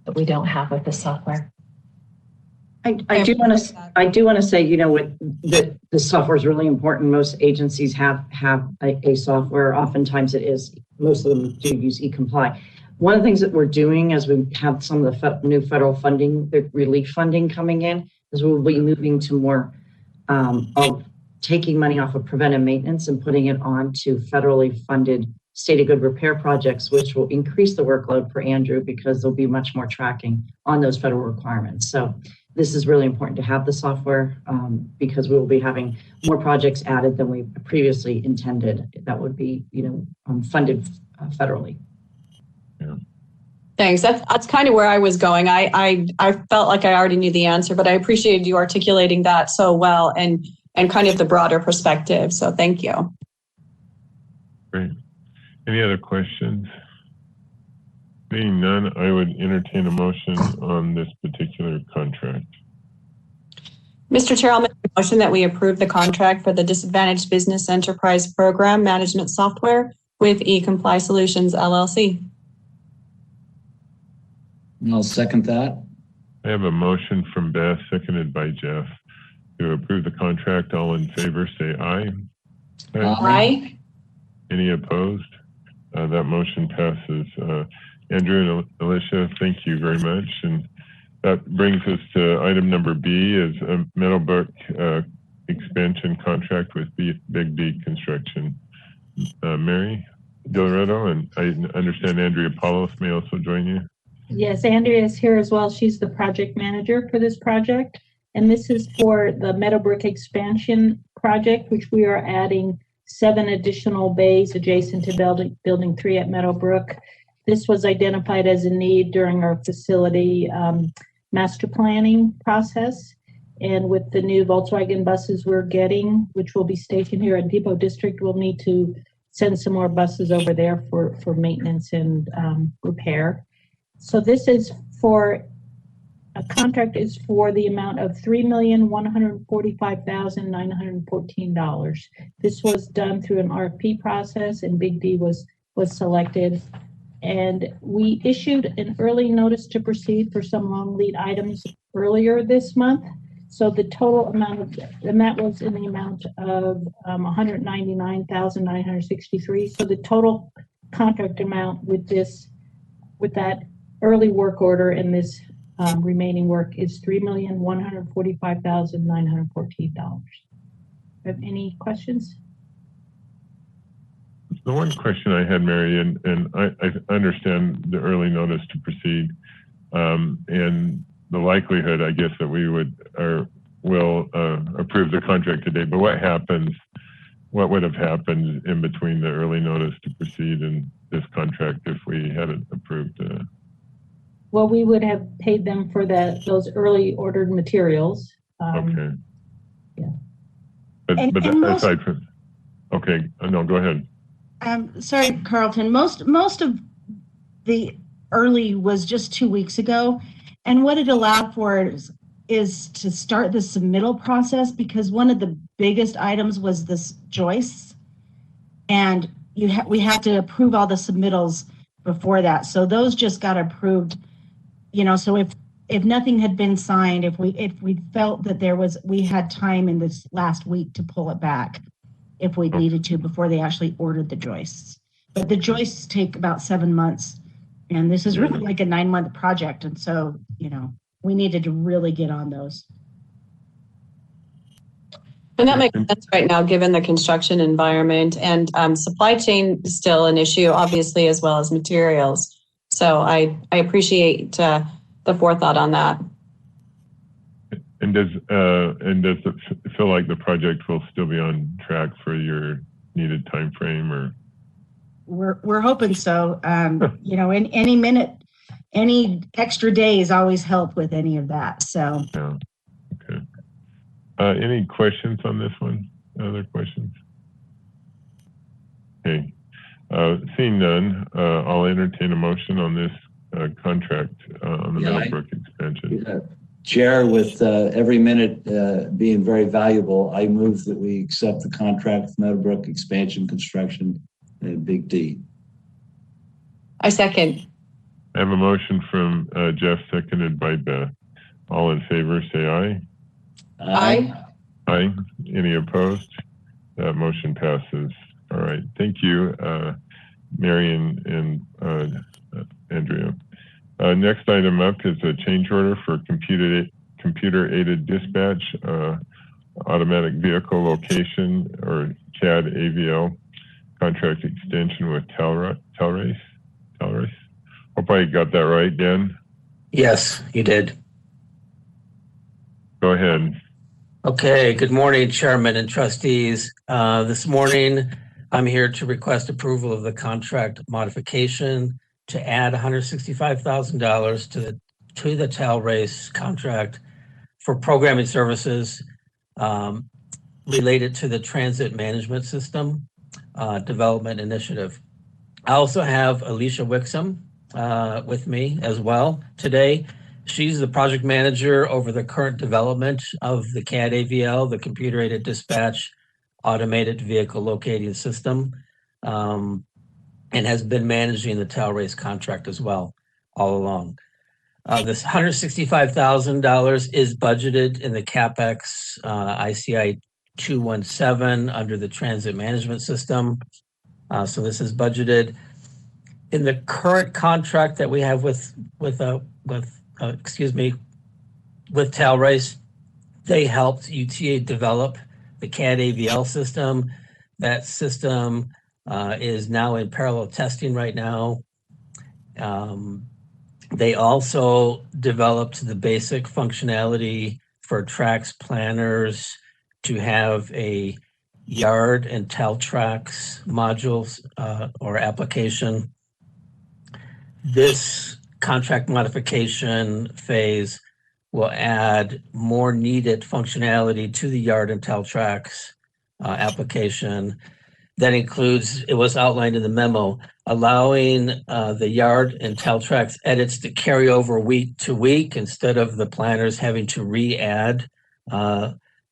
S13: that we don't have with the software.
S6: I do want to say, the software is really important. Most agencies have a software. Oftentimes it is. Most of them do use eComply. One of the things that we're doing as we have some of the new federal funding, the relief funding coming in, is we'll be moving to more of taking money off of preventive maintenance and putting it on to federally funded state of good repair projects, which will increase the workload for Andrew because there'll be much more tracking on those federal requirements. So this is really important to have the software because we will be having more projects added than we previously intended. That would be, funded federally.
S1: Yeah.
S8: Thanks. That's kind of where I was going. I felt like I already knew the answer, but I appreciated you articulating that so well and kind of the broader perspective. So thank you.
S1: Great. Any other questions? Being none, I would entertain a motion on this particular contract.
S8: Mr. Chair, I'll make a motion that we approve the contract for the Disadvantaged Business Enterprise Program Management Software with eComply Solutions, LLC.
S4: And I'll second that.
S1: I have a motion from Beth, seconded by Jeff, to approve the contract. All in favor, say aye.
S8: Aye.
S1: Any opposed? That motion passes. Andrew and Alicia, thank you very much. And that brings us to item number B, is a Meadowbrook expansion contract with Big D Construction. Mary Del and I understand Andrea Paulos may also join you.
S14: Yes, Andrea is here as well. She's the project manager for this project. And this is for the Meadowbrook expansion project, which we are adding 7 additional bays adjacent to building 3 at Meadowbrook. This was identified as a need during our facility master planning process. And with the new Volkswagen buses we're getting, which will be stationed here at Depot District, we'll need to send some more buses over there for maintenance and repair. So this is for, a contract is for the amount of $3,145,914. This was done through an RFP process and Big D was selected. And we issued an early notice to proceed for some long lead items earlier this month. So the total amount and that was in the amount of $199,963. So the total contract amount with that early work order and this remaining work is $3,145,914. Have any questions?
S1: The one question I had, Mary, and I understand the early notice to proceed and the likelihood, I guess, that we will approve the contract today. But what would have happened in between the early notice to proceed and this contract if we hadn't approved it?
S14: Well, we would have paid them for those early ordered materials.
S1: Okay.
S14: Yeah.
S1: But aside from, okay, no, go ahead.
S15: Sorry, Carlton. Most of the early was just 2 weeks ago, and what it allowed for is to start the submittal process because one of the biggest items was this joists, and we had to approve all the submittals before that. So those just got approved. So if nothing had been signed, if we felt that we had time in this last week to pull it back if we needed to before they actually ordered the joists. But the joists take about 7 months, and this is really like a 9-month project. And so, we needed to really get on those.
S8: And that makes sense right now, given the construction environment and supply chain is still an issue, obviously, as well as materials. So I appreciate the forethought on that.
S1: And does it feel like the project will still be on track for your needed time frame, or?
S15: We're hoping so. In any minute, any extra days always help with any of that. So.
S1: Yeah. Okay. Any questions on this one? Other questions? Okay. Seeing none, I'll entertain a motion on this contract on the Meadowbrook expansion.
S4: Chair, with every minute being very valuable, I move that we accept the contract with Meadowbrook expansion construction at Big D.
S8: I second.
S1: I have a motion from Jeff, seconded by Beth. All in favor, say aye.
S8: Aye.
S1: Aye. Any opposed? That motion passes. All right. Thank you, Mary and Andrea. Next item up is a change order for computer-aided dispatch, automatic vehicle location, or CAD AVL, contract extension with Telrace. Hope I got that right, Dan.
S16: Yes, you did.
S1: Go ahead.
S16: Okay, good morning, Chairman and trustees. This morning, I'm here to request approval of the contract modification to add $165,000 to the Telrace contract for programming services related to the Transit Management System Development Initiative. I also have Alicia Wixom with me as well today. She's the project manager over the current development of the CAD AVL, the Computer Aided Dispatch Automated Vehicle Locating System, and has been managing the Telrace contract as well all along. This $165,000 is budgeted in the CapEx ICI 217 under the Transit Management System. So this is budgeted in the current contract that we have with Telrace. They helped UTA develop the CAD AVL system. That system is now in parallel testing right now. They also developed the basic functionality for tracks planners to have a yard and tel tracks modules or application. This contract modification phase will add more needed functionality to the yard and tel tracks application. That includes, it was outlined in the memo, allowing the yard and tel tracks edits to carry over week to week instead of the planners having to re-add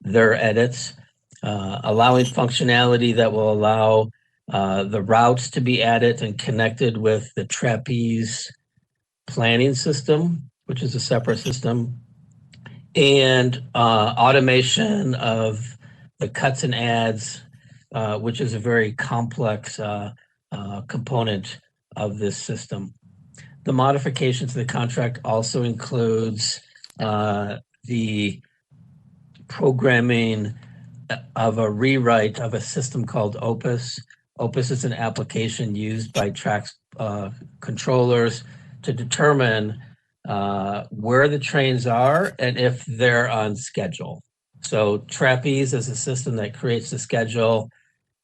S16: their edits, allowing functionality that will allow the routes to be added and connected with the trapeze planning system, which is a separate system, and automation of the cuts and adds, which is a very complex component of this system. The modification to the contract also includes the programming of a rewrite of a system called Opus. Opus is an application used by tracks controllers to determine where the trains are and if they're on schedule. So Trapeze is a system that creates the schedule.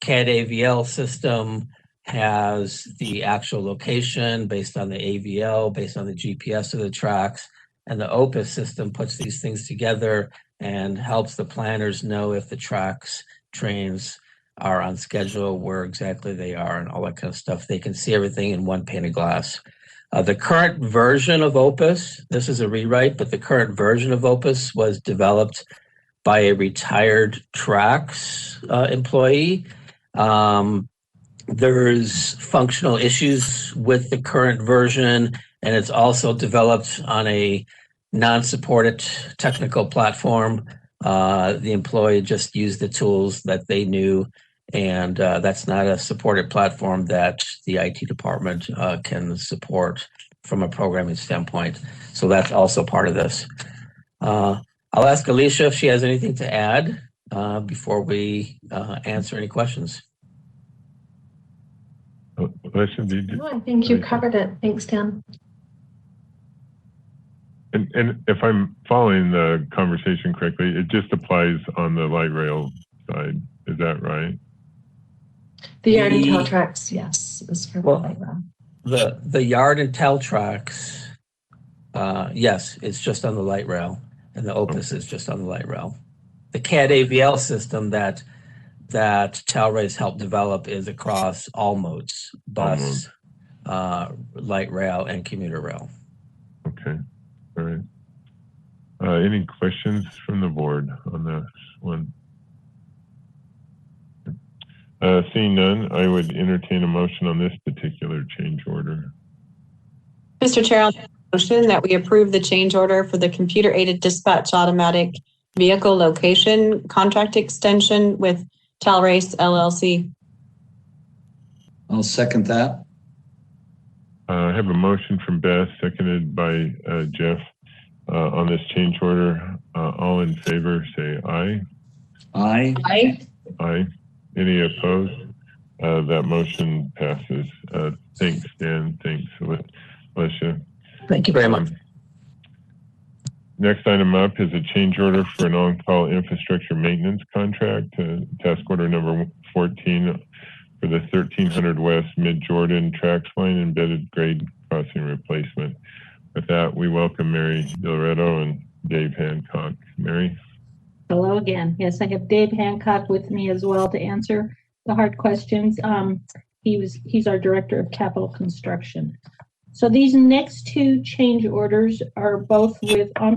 S16: CAD AVL system has the actual location based on the AVL, based on the GPS of the tracks, and the Opus system puts these things together and helps the planners know if the tracks, trains are on schedule, where exactly they are, and all that kind of stuff. They can see everything in one pane of glass. The current version of Opus, this is a rewrite, but the current version of Opus was developed by a retired tracks employee. There's functional issues with the current version, and it's also developed on a non-supported technical platform. The employee just used the tools that they knew, and that's not a supported platform that the IT department can support from a programming standpoint. So that's also part of this. I'll ask Alicia if she has anything to add before we answer any questions.
S13: No, I think you covered it. Thanks, Dan.
S1: And if I'm following the conversation correctly, it just applies on the light rail side. Is that right?
S13: The yard and tel tracks, yes, is for the light rail.
S16: The yard and tel tracks, yes, it's just on the light rail, and the Opus is just on the light rail. The CAD AVL system that Telrace helped develop is across all modes: bus, light rail, and commuter rail. Okay,
S1: all right. Any questions from the board on this one? Seeing none, I would entertain a motion on this particular change order.
S8: Mr. Chair, I'll make a motion that we approve the change order for the Computer Aided Dispatch Automatic Vehicle Location Contract Extension with Telrace LLC.
S4: I'll second that.
S1: I have a motion from Beth, seconded by Jeff on this change order. All in favor, say aye.
S4: Aye.
S8: Aye.
S1: Aye. Any opposed? That motion passes. Thanks, Dan. Thanks, Alicia.
S16: Thank you very much.
S1: Next item up is a change order for an on-call infrastructure maintenance contract, task order number 14 for the 1300 West Mid-Jordan Tracks Line embedded grade crossing replacement. With that, we welcome Mary Dilretto and Dave Hancock. Mary?
S14: Hello again. Yes, I have Dave Hancock with me as well to answer the hard questions. He's our Director of Capital Construction. So these next two change orders are both with our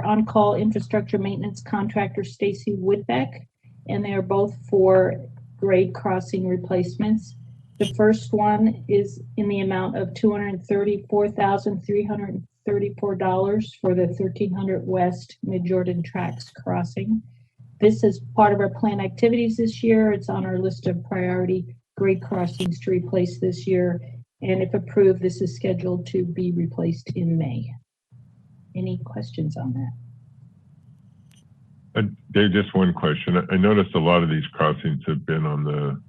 S14: on-call infrastructure maintenance contractor, Stacy Woodbeck, and they are both for grade crossing replacements. The first one is in the amount of $234,334 for the 1300 West Mid-Jordan Tracks crossing. This is part of our planned activities this year. It's on our list of priority grade crossings to replace this year. And if approved, this is scheduled to be replaced in May. Any questions on that?
S1: Dave, just one question. I noticed a lot of these crossings have been on the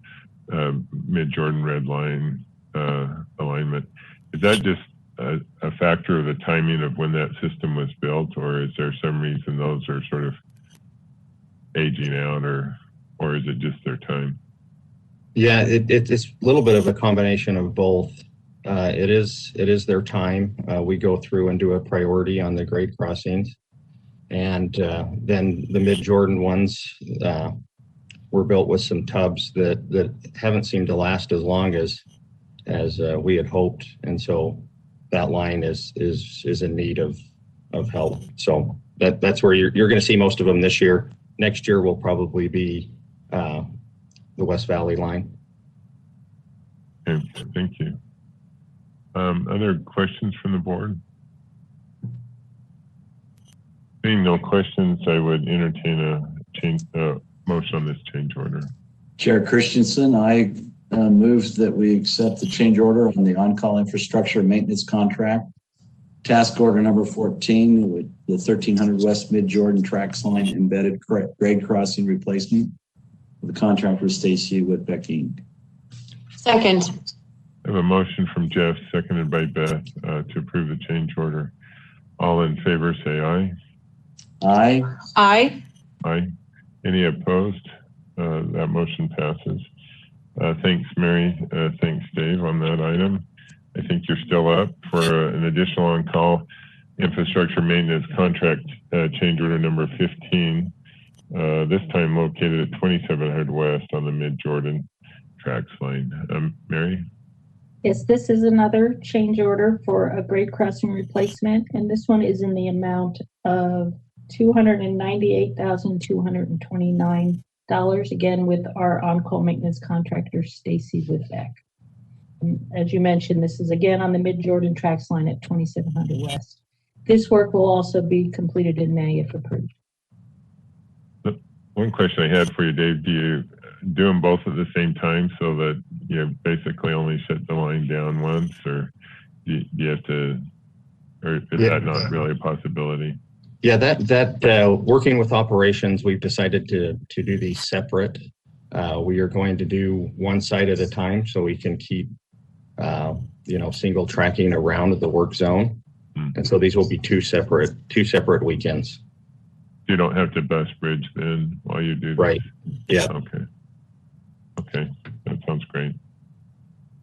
S1: Mid-Jordan Red Line alignment. Is that just a factor of the timing of when that system was built, or is there some reason those are sort of aging out, or is it just their time?
S17: Yeah, it's a little bit of a combination of both. It is their time. We go through and do a priority on the grade crossings, and then the Mid-Jordan ones were built with some tubs that haven't seemed to last as long as we had hoped, and so that line is in need of help. So that's where you're going to see most of them this year. Next year will probably be the West Valley line.
S1: Okay, thank you. Other questions from the board? Seeing no questions, I would entertain a motion on this change order.
S4: Chair Christensen, I move that we accept the change order on the on-call infrastructure maintenance contract. Task order number 14 with the 1300 West Mid-Jordan Tracks Line embedded grade crossing replacement. The contractor Stacy Woodbeck Inc.
S8: Second.
S1: I have a motion from Jeff, seconded by Beth, to approve the change order. All in favor, say aye.
S4: Aye.
S8: Aye.
S1: Aye. Any opposed? That motion passes. Thanks, Mary. Thanks, Dave, on that item. I think you're still up for an additional on-call infrastructure maintenance contract change order number 15, this time located at 2700 West on the Mid-Jordan Tracks Line. Mary?
S14: Yes, this is another change order for a grade crossing replacement, and this one is in the amount of $298,229, again with our on-call maintenance contractor, Stacy Woodbeck. As you mentioned, this is again on the Mid-Jordan Tracks Line at 2700 West. This work will also be completed in May if approved.
S1: One question I had for you, Dave, do you do them both at the same time so that you basically only shut the line down once, or do you have to, or is that not really a possibility?
S17: Yeah, that working with operations, we've decided to do these separate. We are going to do one side at a time so we can keep single tracking around the work zone. And so these will be two separate weekends.
S1: You don't have to bus bridge then while you do this?
S17: Right. Yeah.
S1: Okay. That sounds great.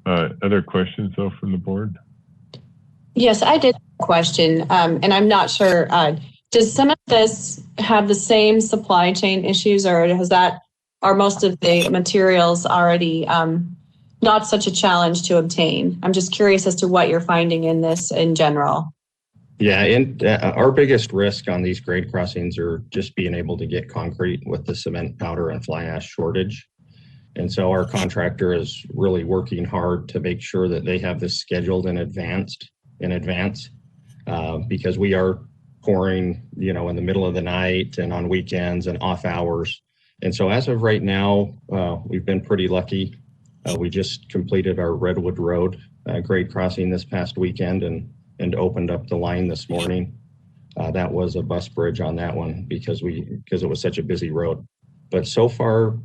S1: Other questions though from the board?
S8: Yes, I did have a question, and I'm not sure. Does some of this have the same supply chain issues, or are most of the materials already not such a challenge to obtain? I'm just curious as to what you're finding in this in general.
S17: Yeah, and our biggest risk on these grade crossings are just being able to get concrete with the cement, powder, and fly ash shortage. And so our contractor is really working hard to make sure that they have this scheduled in advance, because we are pouring, in the middle of the night and on weekends and off hours. And so as of right now, we've been pretty lucky. We just completed our Redwood Road grade crossing this past weekend and opened up the line this morning. That was a bus bridge on that one because it was such a busy road. But so far,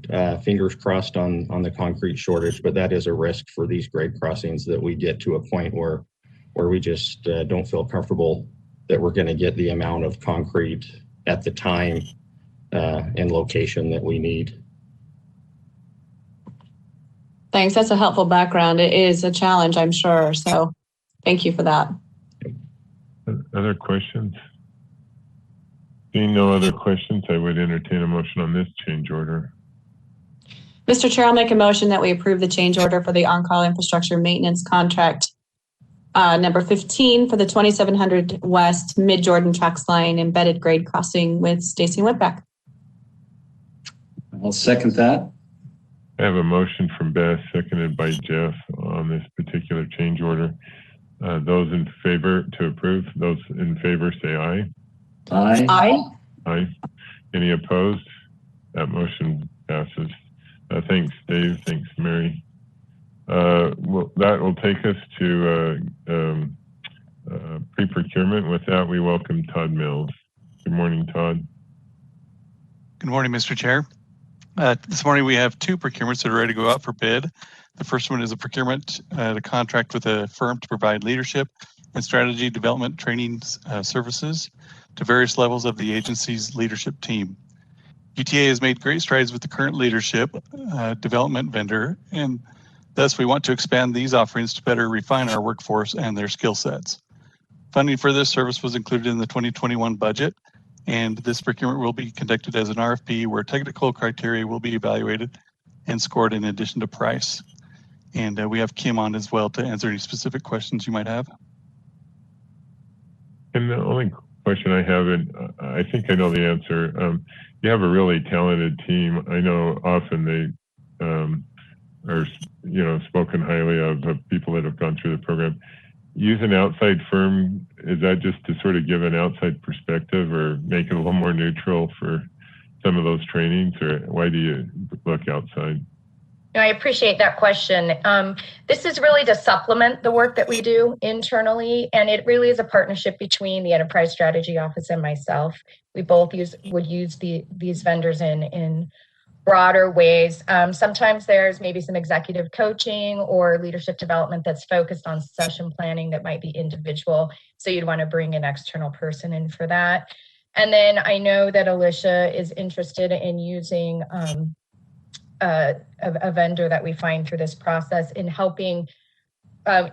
S17: fingers crossed on the concrete shortage, but that is a risk for these grade crossings, that we get to a point where we just don't feel comfortable that we're going to get the amount of concrete at the time and location that we need.
S8: Thanks. That's a helpful background. It is a challenge, I'm sure. So thank you for that.
S1: Other questions? Seeing no other questions, I would entertain a motion on this change order.
S8: Mr. Chair, I'll make a motion that we approve the change order for the on-call infrastructure maintenance contract number 15 for the 2700 West Mid-Jordan Tracks Line embedded grade crossing with Stacy Whitbeck.
S4: I'll second that.
S1: I have a motion from Beth, seconded by Jeff on this particular change order. Those in favor to approve, those in favor say aye.
S4: Aye.
S8: Aye.
S1: Aye. Any opposed? That motion passes. Thanks, Dave. Thanks, Mary. Well, that will take us to pre-procurement. With that, we welcome Todd Mills. Good morning, Todd.
S18: Good morning, Mr. Chair. This morning we have two procurements that are ready to go out for bid. The first one is a procurement to contract with a firm to provide leadership and strategy development training services to various levels of the agency's leadership team. UTA has made great strides with the current leadership development vendor, and thus we want to expand these offerings to better refine our workforce and their skill sets. Funding for this service was included in the 2021 budget, and this procurement will be conducted as an RFP where technical criteria will be evaluated and scored in addition to price. And we have Kim on as well to answer any specific questions you might have.
S1: And the only question I have, and I think I know the answer, you have a really talented team. I know often they are, spoken highly of people that have gone through the program. Use an outside firm, is that just to sort of give an outside perspective or make it a little more neutral for some of those trainings, or why do you look outside?
S19: I appreciate that question. This is really to supplement the work that we do internally, and it really is a partnership between the Enterprise Strategy Office and myself. We both would use these vendors in broader ways. Sometimes there's maybe some executive coaching or leadership development that's focused on session planning that might be individual. So you'd want to bring an external person in for that. And then I know that Alicia is interested in using a vendor that we find through this process in helping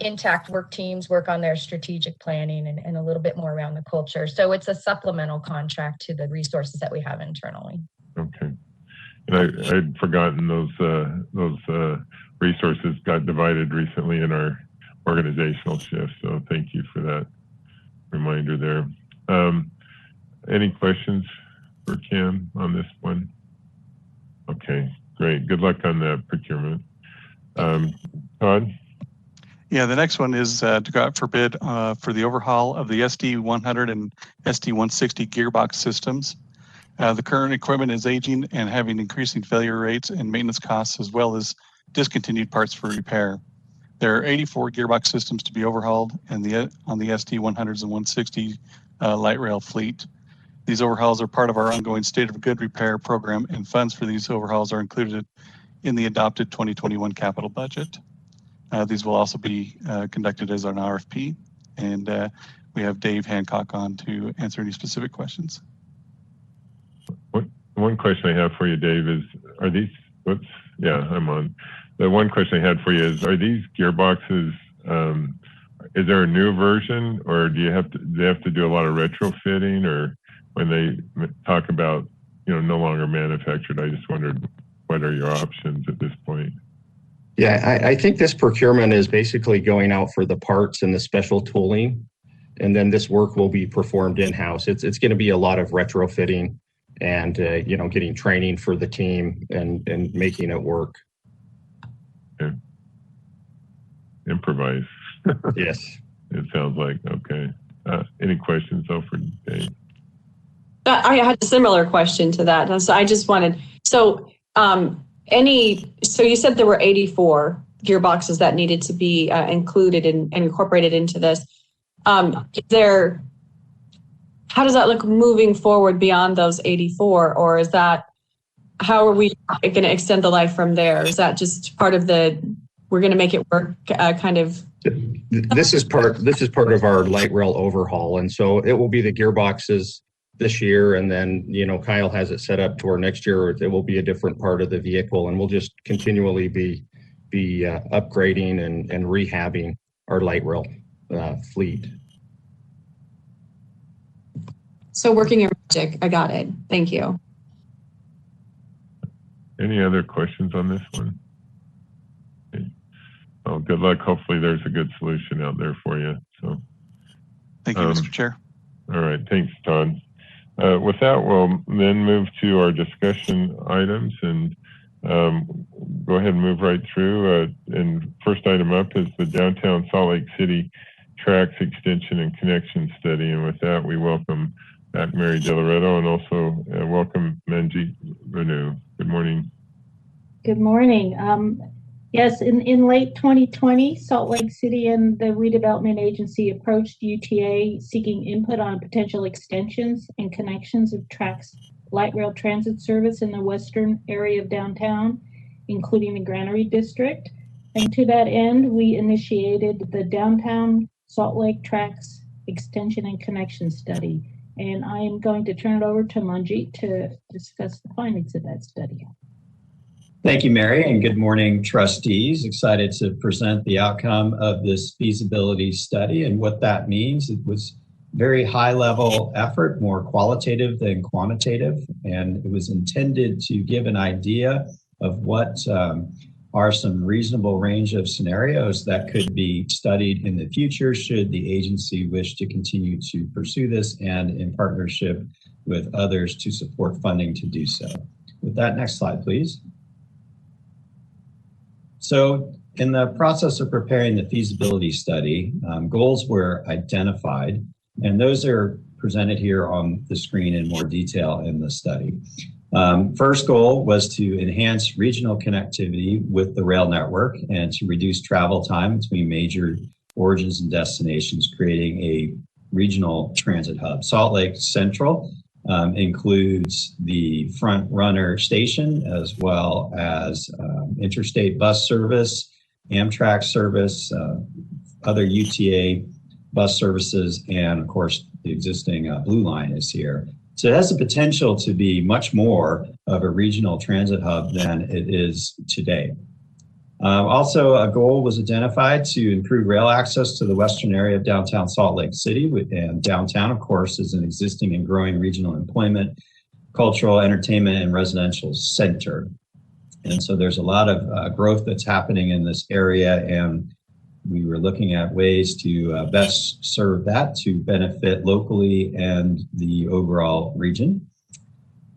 S19: intact work teams work on their strategic planning and a little bit more around the culture. So it's a supplemental contract to the resources that we have internally.
S1: Okay. And I'd forgotten those resources got divided recently in our organizational shift. So thank you for that reminder there. Any questions for Kim on this one? Okay, great. Good luck on that procurement. Todd?
S18: Yeah, the next one is to go out for bid for the overhaul of the SD100 and SD160 gearbox systems. The current equipment is aging and having increasing failure rates and maintenance costs, as well as discontinued parts for repair. There are 84 gearbox systems to be overhauled on the SD100s and 160 light rail fleet. These overhauls are part of our ongoing State of Good repair program, and funds for these overhauls are included in the adopted 2021 capital budget. These will also be conducted as an RFP, and we have Dave Hancock on to answer any specific questions.
S1: One question I have for you, Dave, is are these, I'm on. The one question I had for you is, are these gearboxes, is there a new version, or do they have to do a lot of retrofitting, or when they talk about, no longer manufactured, I just wondered, what are your options at this point?
S17: Yeah, I think this procurement is basically going out for the parts and the special tooling, and then this work will be performed in-house. It's going to be a lot of retrofitting and getting training for the team and making it work.
S1: Okay. Improvise.
S17: Yes.
S1: It sounds like. Okay. Any questions though for Dave?
S8: I had a similar question to that. So I just wanted, so you said there were 84 gearboxes that needed to be included and incorporated into this. How does that look moving forward beyond those 84, or is that how are we going to extend the life from there? Is that just part of we're going to make it work kind of?
S17: This is part of our light rail overhaul. And so it will be the gearboxes this year. And then, Kyle has it set up to where next year it will be a different part of the vehicle. And we'll just continually be upgrading and rehabbing our light rail fleet.
S8: So working your magic. I got it. Thank you.
S1: Any other questions on this one? Okay. Well, good luck. Hopefully there's a good solution out there for you. So,
S18: thank you, Mr. Chair.
S1: All right. Thanks, Todd. With that, we'll then move to our discussion items and go ahead and move right through. And first item up is the Downtown Salt Lake City Tracks Extension and Connection Study. And with that, we welcome back Mary DeLoretto and also welcome Manjeet Renu. Good morning.
S14: Good morning. Yes, in late 2020, Salt Lake City and the Redevelopment Agency approached UTA seeking input on potential extensions and connections of TRAX light rail transit service in the western area of downtown, including the Granary District. And to that end, we initiated the Downtown Salt Lake TRAX Extension and Connection Study. And I am going to turn it over to Manjeet to discuss the findings of that study.
S20: Thank you, Mary, and good morning, trustees. Excited to present the outcome of this feasibility study and what that means. It was very high-level effort, more qualitative than quantitative, and it was intended to give an idea of what are some reasonable range of scenarios that could be studied in the future should the agency wish to continue to pursue this and in partnership with others to support funding to do so. With that, next slide, please. So in the process of preparing the feasibility study, goals were identified, and those are presented here on the screen in more detail in the study. First goal was to enhance regional connectivity with the rail network and to reduce travel time between major origins and destinations, creating a regional transit hub. Salt Lake Central includes the Front Runner station, as well as interstate bus service, Amtrak service, other UTA bus services, and of course, the existing Blue Line is here. So it has the potential to be much more of a regional transit hub than it is today. Also, a goal was identified to improve rail access to the western area of downtown Salt Lake City. And downtown, of course, is an existing and growing regional employment, cultural, entertainment, and residential center. And so there's a lot of growth that's happening in this area, and we were looking at ways to best serve that to benefit locally and the overall region.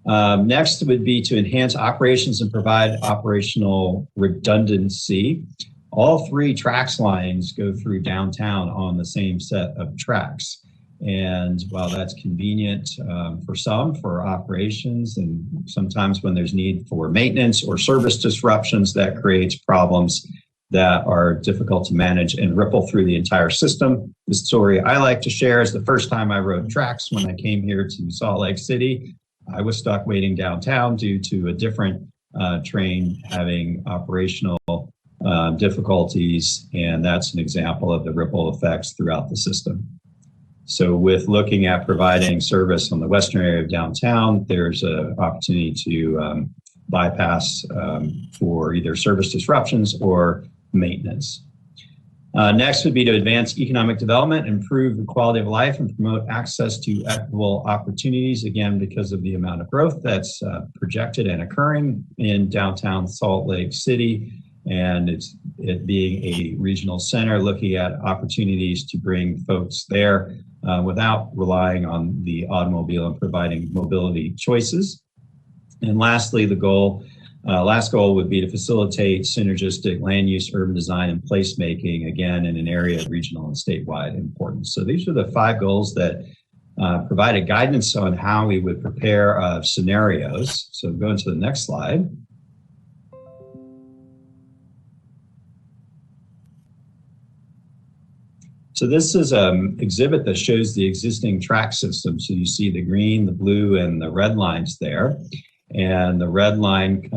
S20: Next would be to enhance operations and provide operational redundancy. All three TRAX lines go through downtown on the same set of tracks. And while that's convenient for some, for operations, and sometimes when there's need for maintenance or service disruptions, that creates problems that are difficult to manage and ripple through the entire system. The story I like to share is the first time I rode TRAX when I came here to Salt Lake City. I was stuck waiting downtown due to a different train having operational difficulties, and that's an example of the ripple effects throughout the system. So with looking at providing service on the western area of downtown, there's an opportunity to bypass for either service disruptions or maintenance. Next would be to advance economic development, improve the quality of life, and promote access to equitable opportunities, again, because of the amount of growth that's projected and occurring in downtown Salt Lake City, and it being a regional center, looking at opportunities to bring folks there without relying on the automobile and providing mobility choices. And lastly, the last goal would be to facilitate synergistic land use, urban design, and placemaking, again, in an area of regional and statewide importance. So these are the 5 goals that provided guidance on how we would prepare scenarios. So go into the next slide. So this is an exhibit that shows the existing track system. So you see the green, the blue, and the red lines there. And the red line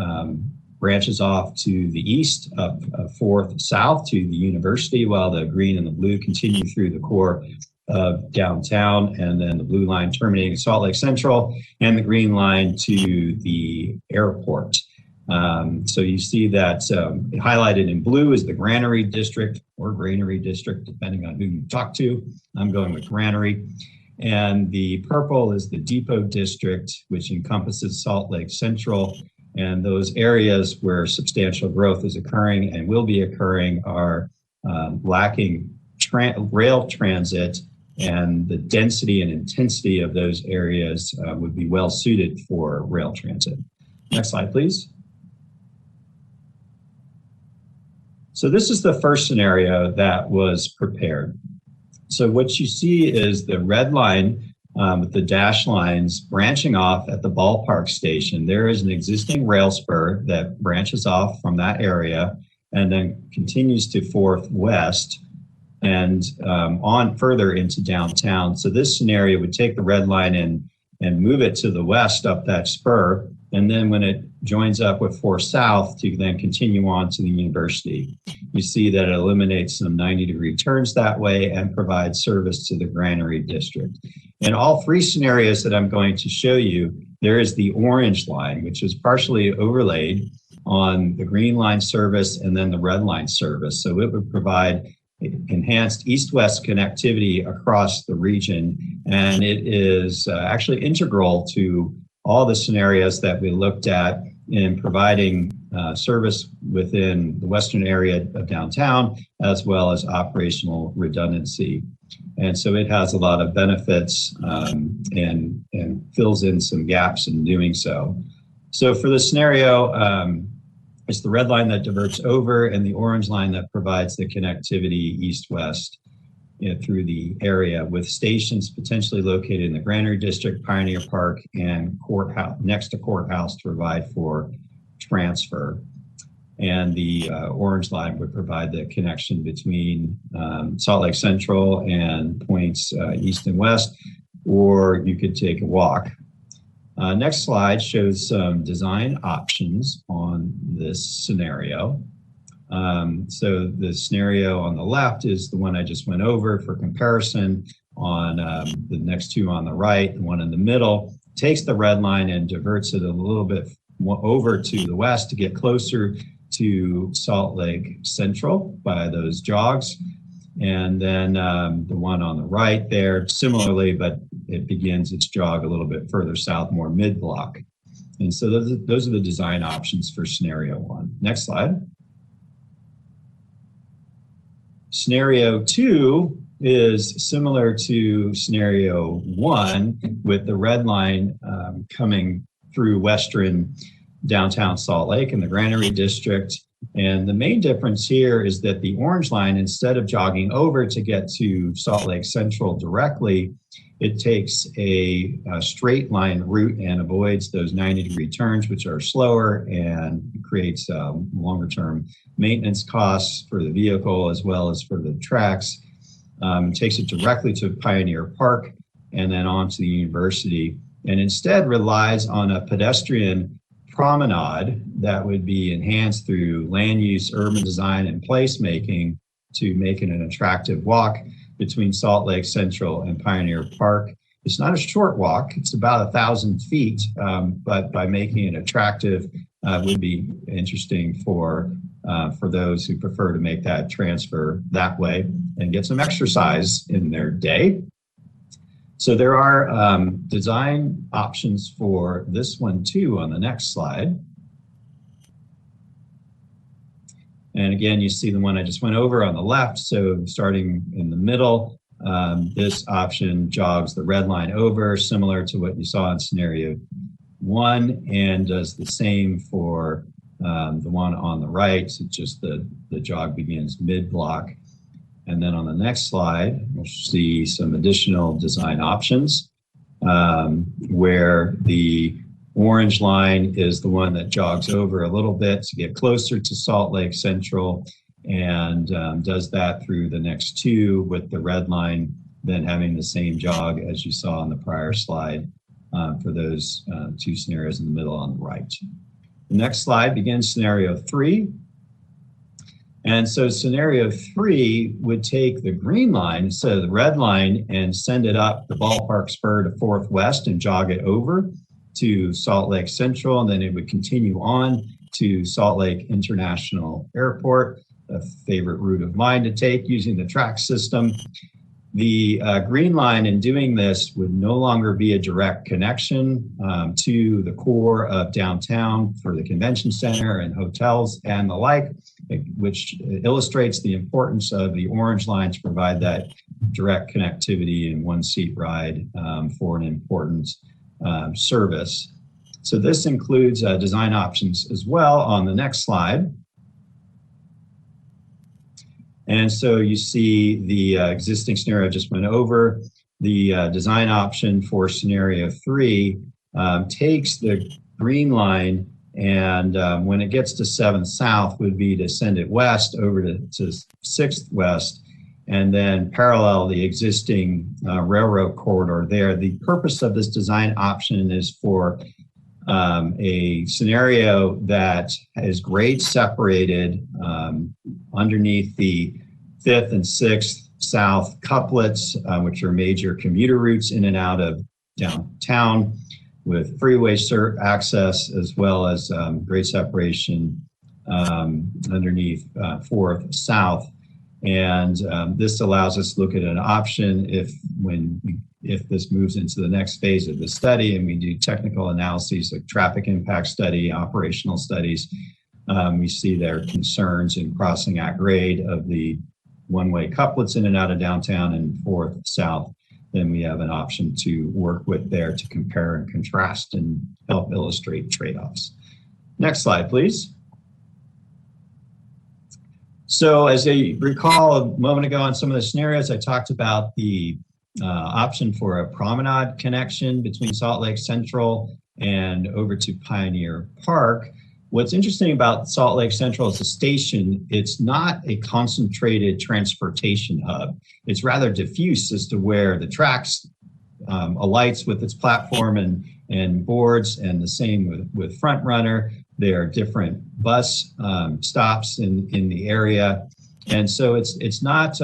S20: branches off to the east up 4th south to the university, while the green and the blue continue through the core of downtown, and then the blue line terminating Salt Lake Central, and the green line to the airport. So you see that highlighted in blue is the Granary District, or Granary District, depending on who you talk to. I'm going with Granary. And the purple is the Depot District, which encompasses Salt Lake Central. And those areas where substantial growth is occurring and will be occurring are lacking rail transit, and the density and intensity of those areas would be well suited for rail transit. Next slide, please. So this is the first scenario that was prepared. So what you see is the red line with the dash lines branching off at the ballpark station. There is an existing rail spur that branches off from that area and then continues to 4th west and on further into downtown. So this scenario would take the red line and move it to the west up that spur. And then when it joins up with 4 south to then continue on to the university. You see that it eliminates some 90-degree turns that way and provides service to the Granary District. In all 3 scenarios that I'm going to show you, there is the orange line, which is partially overlaid on the green line service and then the red line service. So it would provide enhanced east-west connectivity across the region. And it is actually integral to all the scenarios that we looked at in providing service within the western area of downtown, as well as operational redundancy. And so it has a lot of benefits and fills in some gaps in doing so. So for the scenario, it's the red line that diverts over and the orange line that provides the connectivity east-west through the area, with stations potentially located in the Granary District, Pioneer Park, and courthouse, next to courthouse, to provide for transfer. And the orange line would provide the connection between Salt Lake Central and points east and west, or you could take a walk. Next slide shows some design options on this scenario. So the scenario on the left is the one I just went over for comparison. On the next 2 on the right, the one in the middle takes the red line and diverts it a little bit over to the west to get closer to Salt Lake Central by those jogs. And then the one on the right there, similarly, but it begins its jog a little bit further south, more mid-block. And so those are the design options for scenario 1. Next slide. Scenario 2 is similar to scenario 1, with the red line coming through western downtown Salt Lake and the Granary District. And the main difference here is that the orange line, instead of jogging over to get to Salt Lake Central directly, it takes a straight line route and avoids those 90-degree turns, which are slower, and creates longer term maintenance costs for the vehicle as well as for the tracks. Takes it directly to Pioneer Park and then on to the university, and instead relies on a pedestrian promenade that would be enhanced through land use, urban design, and placemaking to make it an attractive walk between Salt Lake Central and Pioneer Park. It's not a short walk, it's about 1,000 feet, but by making it attractive would be interesting for those who prefer to make that transfer that way and get some exercise in their day. So there are design options for this one too on the next slide. And again, you see the one I just went over on the left. So starting in the middle, this option jogs the red line over, similar to what you saw in scenario 1, and does the same for the one on the right. So just the jog begins mid-block. And then on the next slide, we'll see some additional design options where the orange line is the one that jogs over a little bit to get closer to Salt Lake Central, and does that through the next 2, with the red line then having the same jog as you saw on the prior slide for those two scenarios in the middle on the right. The next slide begins scenario 3. And so scenario 3 would take the green line instead of the red line and send it up the ballpark spur to 4th West and jog it over to Salt Lake Central, and then it would continue on to Salt Lake International Airport, a favorite route of mine to take using the track system. The green line in doing this would no longer be a direct connection to the core of downtown for the convention center and hotels and the like, which illustrates the importance of the orange line to provide that direct connectivity in one-seat ride for an important service. So this includes design options as well on the next slide. And so you see the existing scenario I just went over. The design option for scenario 3 takes the green line, and when it gets to 7th South would be to send it west over to 6th West, and then parallel the existing railroad corridor there. The purpose of this design option is for a scenario that is grade separated underneath the 5th and 6th South couplets, which are major commuter routes in and out of downtown, with freeway access as well as grade separation underneath 4th South. And this allows us to look at an option if this moves into the next phase of the study and we do technical analyses like traffic impact study, operational studies. We see their concerns in crossing at grade of the one-way couplets in and out of downtown and 4th South. Then we have an option to work with there to compare and contrast and help illustrate trade-offs. Next slide, please. So as you recall a moment ago on some of the scenarios, I talked about the option for a promenade connection between Salt Lake Central and over to Pioneer Park. What's interesting about Salt Lake Central as a station, it's not a concentrated transportation hub. It's rather diffuse as to where the tracks alights with its platform and boards, and the same with Front Runner. There are different bus stops in the area. And so it's not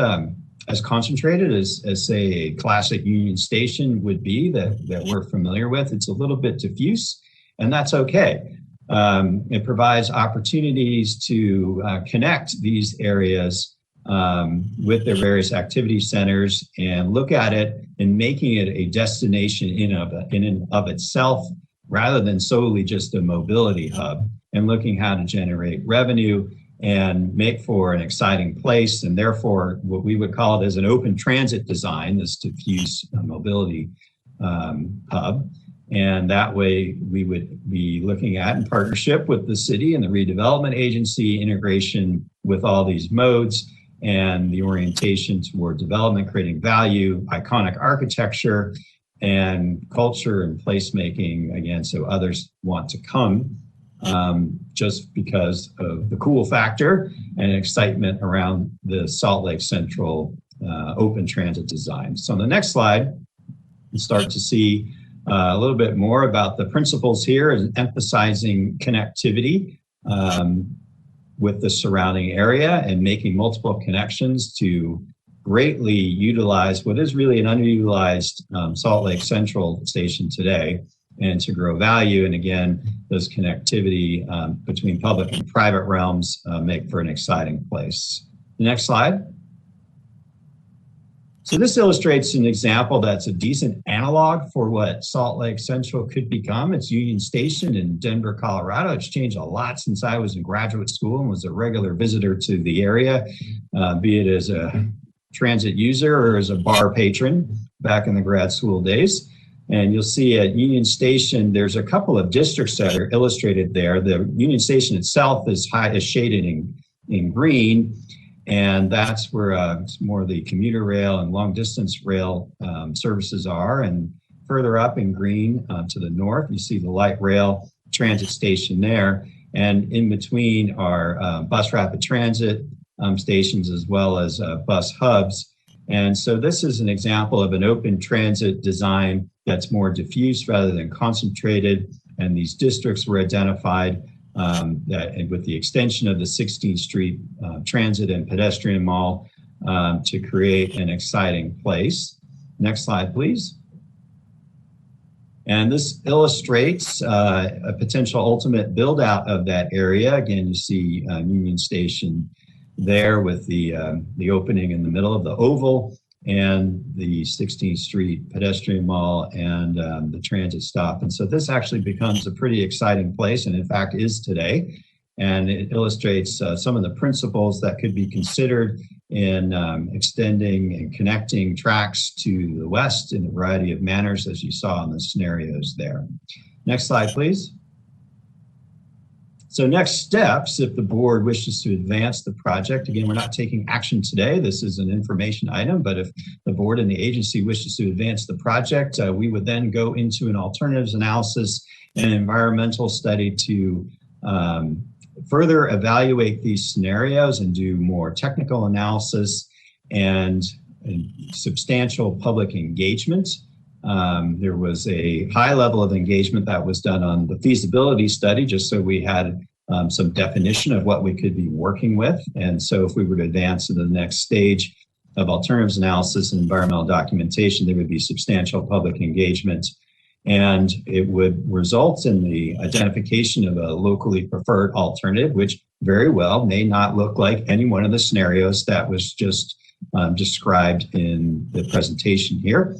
S20: as concentrated as say a classic Union Station would be that we're familiar with. It's a little bit diffuse, and that's okay. It provides opportunities to connect these areas with their various activity centers and look at it and making it a destination in and of itself, rather than solely just a mobility hub, and looking how to generate revenue and make for an exciting place, and therefore what we would call it as an open transit design, this diffuse mobility hub. And that way we would be looking at, in partnership with the city and the redevelopment agency, integration with all these modes and the orientation toward development, creating value, iconic architecture, and culture and placemaking, again, so others want to come just because of the cool factor and excitement around the Salt Lake Central open transit design. So on the next slide, you start to see a little bit more about the principles here, and emphasizing connectivity with the surrounding area and making multiple connections to greatly utilize what is really an underutilized Salt Lake Central station today, and to grow value. And again, those connectivity between public and private realms make for an exciting place. The next slide. So this illustrates an example that's a decent analog for what Salt Lake Central could become. It's Union Station in Denver, Colorado. It's changed a lot since I was in graduate school and was a regular visitor to the area, be it as a transit user or as a bar patron back in the grad school days. And you'll see at Union Station, there's a couple of districts that are illustrated there. The Union Station itself is shaded in green, and that's where it's more the commuter rail and long distance rail services are. And further up in green to the north, you see the light rail transit station there. And in between are bus rapid transit stations, as well as bus hubs. And so this is an example of an open transit design that's more diffuse rather than concentrated. And these districts were identified and with the extension of the 16th Street Transit and Pedestrian Mall to create an exciting place. Next slide, please. And this illustrates a potential ultimate build out of that area. Again, you see Union Station there with the opening in the middle of the oval and the 16th Street Pedestrian Mall and the transit stop. And so this actually becomes a pretty exciting place, and in fact is today. And it illustrates some of the principles that could be considered in extending and connecting tracks to the west in a variety of manners, as you saw in the scenarios there. Next slide, please. So next steps, if the board wishes to advance the project, again, we're not taking action today. This is an information item, but if the board and the agency wishes to advance the project, we would then go into an alternatives analysis and an environmental study to further evaluate these scenarios and do more technical analysis and substantial public engagement. There was a high level of engagement that was done on the feasibility study, just so we had some definition of what we could be working with. And so if we were to advance to the next stage of alternatives analysis and environmental documentation, there would be substantial public engagement. And it would result in the identification of a locally preferred alternative, which very well may not look like any one of the scenarios that was just described in the presentation here.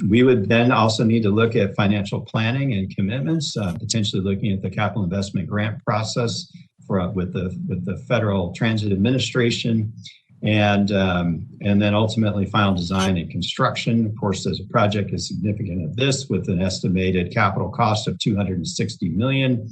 S20: We would then also need to look at financial planning and commitments, potentially looking at the capital investment grant process with the Federal Transit Administration, and then ultimately final design and construction. Of course, there's a project as significant as this with an estimated capital cost of $260 million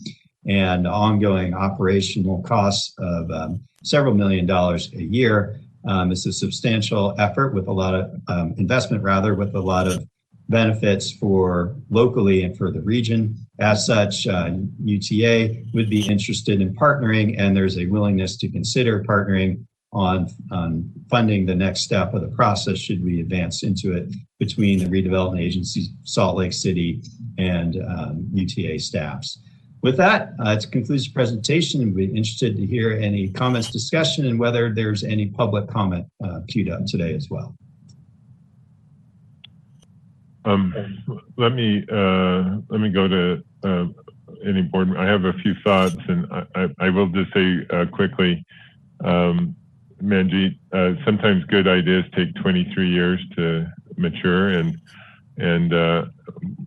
S20: and ongoing operational costs of several million dollars a year. It's a substantial effort with a lot of investment, with a lot of benefits for locally and for the region. As such, UTA would be interested in partnering, and there's a willingness to consider partnering on funding the next step of the process should we advance into it between the redevelopment agency, Salt Lake City, and UTA staffs. With that, it concludes the presentation, and we'd be interested to hear any comments, discussion, and whether there's any public comment queued up today as well.
S1: Let me go to any board. I have a few thoughts, and I will just say quickly, Manjeet, sometimes good ideas take 23 years to mature, and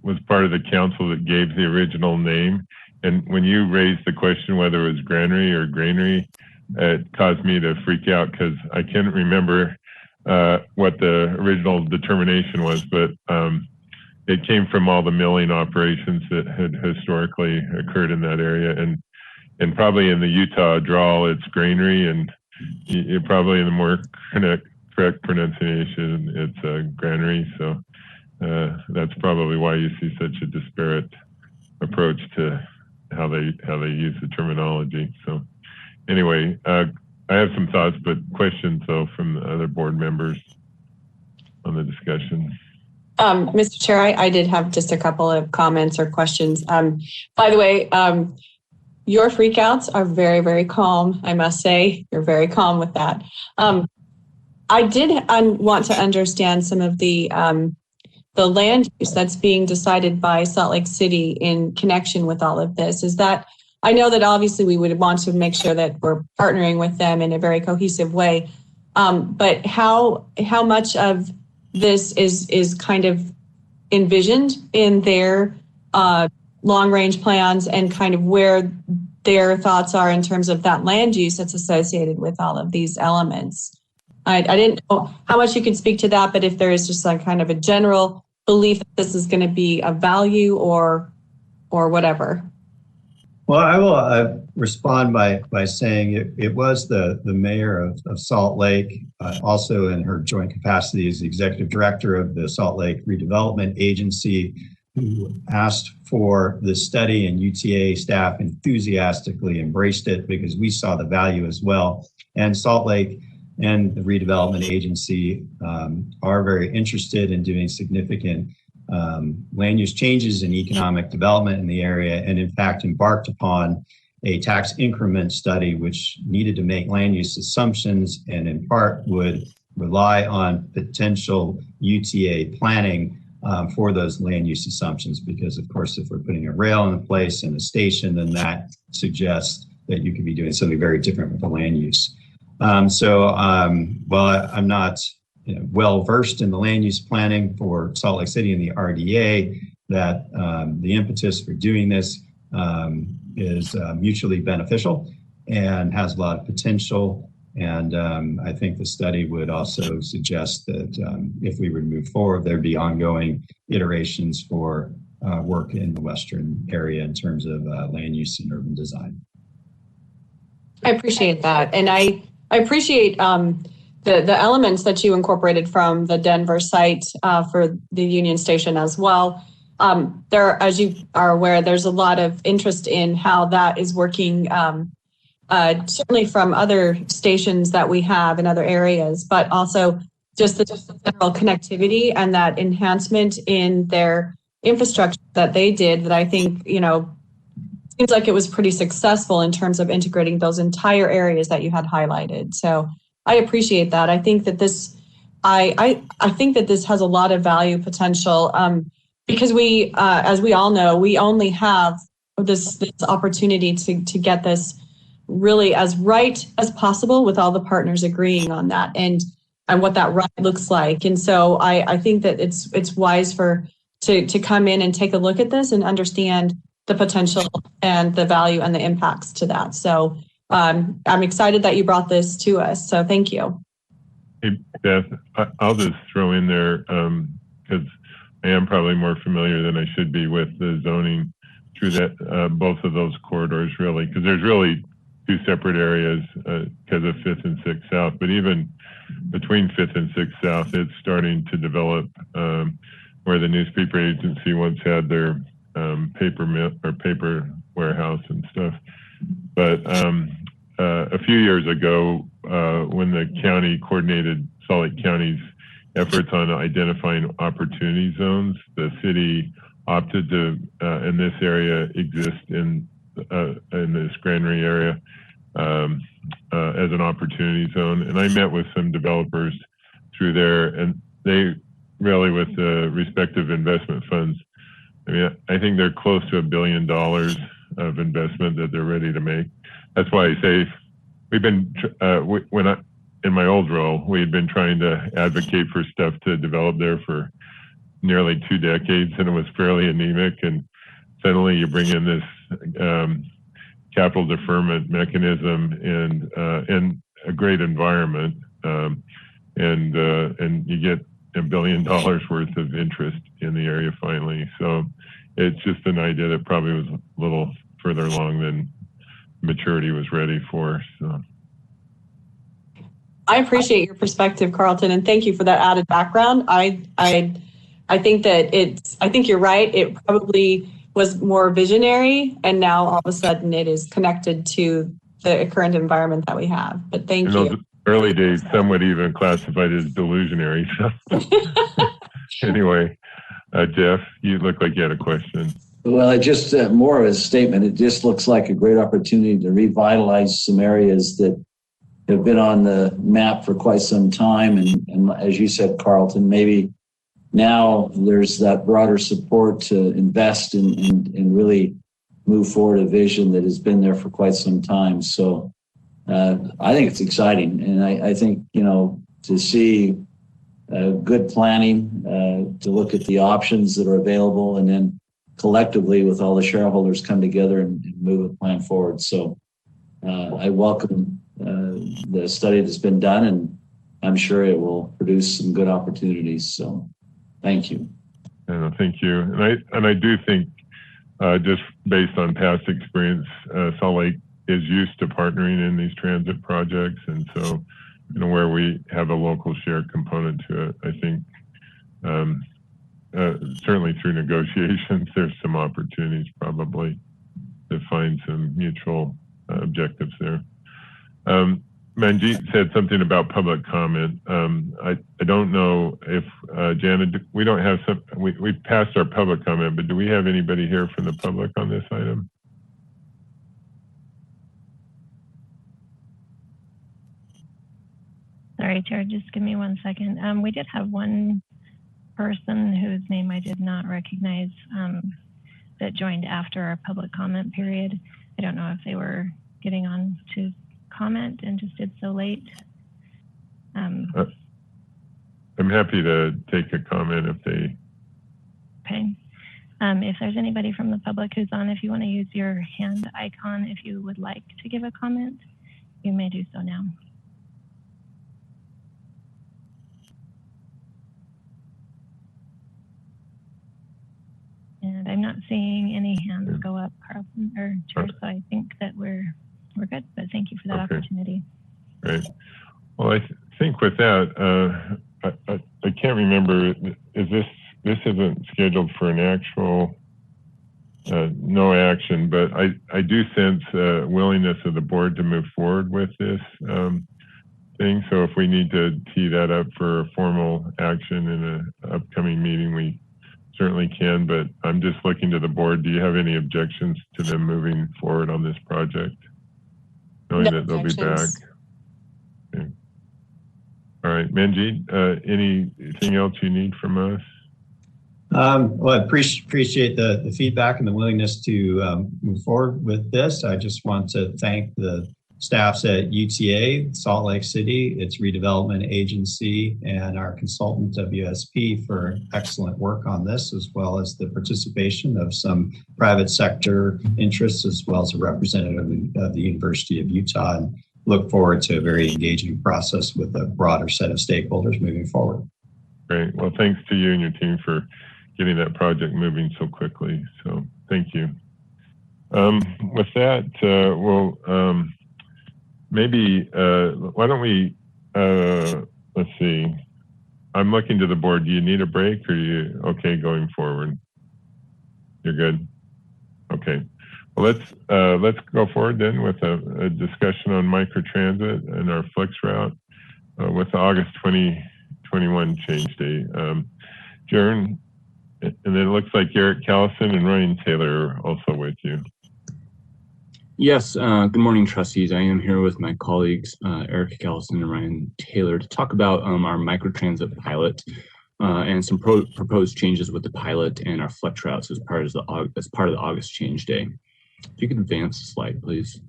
S1: was part of the council that gave the original name. And when you raised the question whether it was granary or granary, it caused me to freak out because I can't remember what the original determination was, but it came from all the milling operations that had historically occurred in that area. And probably in the Utah drawl, it's granary, and probably in the more correct pronunciation, it's granary. So that's probably why you see such a disparate approach to how they use the terminology. So anyway, I have some thoughts, but questions though from the other board members on the discussion.
S8: Mr. Chair, I did have just a couple of comments or questions. By the way, your freakouts are very, very calm. I must say, you're very calm with that. I did want to understand some of the land use that's being decided by Salt Lake City in connection with all of this. Is that, I know that obviously we would want to make sure that we're partnering with them in a very cohesive way, but how much of this is kind of envisioned in their long-range plans, and kind of where their thoughts are in terms of that land use that's associated with all of these elements? I didn't know how much you could speak to that, but if there is just like kind of a general belief that this is going to be of value or whatever.
S20: Well, I will respond by saying it was the mayor of Salt Lake, also in her joint capacity as the executive director of the Salt Lake Redevelopment Agency, who asked for this study, and UTA staff enthusiastically embraced it because we saw the value as well. And Salt Lake and the redevelopment agency are very interested in doing significant land use changes and economic development in the area, and in fact embarked upon a tax increment study which needed to make land use assumptions and in part would rely on potential UTA planning for those land use assumptions, because of course if we're putting a rail in place and a station, then that suggests that you could be doing something very different with the land use. While I'm not well versed in the land use planning for Salt Lake City and the RDA, that the impetus for doing this is mutually beneficial and has a lot of potential. And I think the study would also suggest that if we were to move forward, there'd be ongoing iterations for work in the Western area in terms of land use and urban design.
S8: I appreciate that. And I appreciate the elements that you incorporated from the Denver site for the Union Station as well. There, as you are aware, there's a lot of interest in how that is working, certainly from other stations that we have in other areas, but also just the general connectivity and that enhancement in their infrastructure that they did that I think, seems like it was pretty successful in terms of integrating those entire areas that you had highlighted. So I appreciate that. I think that this, I think that this has a lot of value potential because we, as we all know, we only have this opportunity to get this really as right as possible with all the partners agreeing on that and what that right looks like. And so I think that it's wise to come in and take a look at this and understand the potential and the value and the impacts to that. So I'm excited that you brought this to us. So thank you.
S1: Hey, Beth, I'll just throw in there, because I am probably more familiar than I should be with the zoning through that, both of those corridors really, because there's really two separate areas because of 5th and 6th South, but even between 5th and 6th South, it's starting to develop where the newspaper agency once had their paper mill or paper warehouse and stuff. But a few years ago, when the county coordinated Salt Lake County's efforts on identifying opportunity zones, the city opted to, in this area, exist in this Granary area as an opportunity zone. And I met with some developers through there, and they really, with the respective investment funds, I mean, I think they're close to $1 billion of investment that they're ready to make. That's why I say we've been, in my old role, we had been trying to advocate for stuff to develop there for nearly 2 decades, and it was fairly anemic. And suddenly you bring in this capital deferment mechanism and a great environment, and you get $1 billion worth of interest in the area finally. So it's just an idea that probably was a little further along than maturity was ready for. So
S8: I appreciate your perspective, Carlton, and thank you for that added background. I think that I think you're right. It probably was more visionary, and now all of a sudden it is connected to the current environment that we have. But thank you.
S1: Early days, some would even classify it as delusionary. So. Anyway, Jeff, you look like you had a question.
S4: Well, it just more of a statement. It just looks like a great opportunity to revitalize some areas that have been on the map for quite some time. And as you said, Carlton, maybe now there's that broader support to invest and really move forward a vision that has been there for quite some time. So I think it's exciting. And I think, to see good planning, to look at the options that are available, and then collectively with all the shareholders come together and move a plan forward. So I welcome the study that's been done, and I'm sure it will produce some good opportunities. So thank you.
S1: Thank you. And I do think just based on past experience, Salt Lake is used to partnering in these transit projects. And so, where we have a local share component to it, I think certainly through negotiations, there's some opportunities probably to find some mutual objectives there. Manjeet said something about public comment. I don't know if Janet, we don't have some. We've passed our public comment, but do we have anybody here from the public on this item?
S2: Sorry, Chair, just give me 1 second. We did have one person whose name I did not recognize that joined after our public comment period. I don't know if they were getting on to comment and just did so late.
S1: I'm happy to take a comment if they.
S2: Okay. If there's anybody from the public who's on, if you want to use your hand icon, if you would like to give a comment, you may do so now. And I'm not seeing any hands go up, Carlton or Chair, so I think that we're good, but thank you for that opportunity.
S1: Great. Well, I think with that, I can't remember, this isn't scheduled for an actual, no action, but I do sense willingness of the board to move forward with this thing. So if we need to tee that up for a formal action in an upcoming meeting, we certainly can, but I'm just looking to the board. Do you have any objections to them moving forward on this project? Knowing that they'll be back. Okay. All right, Manjeet, anything else you need from us?
S20: Well, I appreciate the feedback and the willingness to move forward with this. I just want to thank the staffs at UTA, Salt Lake City, its redevelopment agency, and our consultant WSP for excellent work on this, as well as the participation of some private sector interests, as well as a representative of the University of Utah. And look forward to a very engaging process with a broader set of stakeholders moving forward.
S1: Great. Well, thanks to you and your team for getting that project moving so quickly. So thank you. With that, we'll maybe, why don't we, let's see. I'm looking to the board. Do you need a break or are you okay going forward? You're good? Okay. Well, let's go forward then with a discussion on microtransit and our flex route with the August 2021 change date. Jern, and then it looks like Eric Callison and Ryan Taylor are also with you.
S21: Yes, good morning, trustees. I am here with my colleagues, Eric Callison and Ryan Taylor, to talk about our microtransit pilot and some proposed changes with the pilot and our flex routes as part of the August change day. If you could advance the slide, please.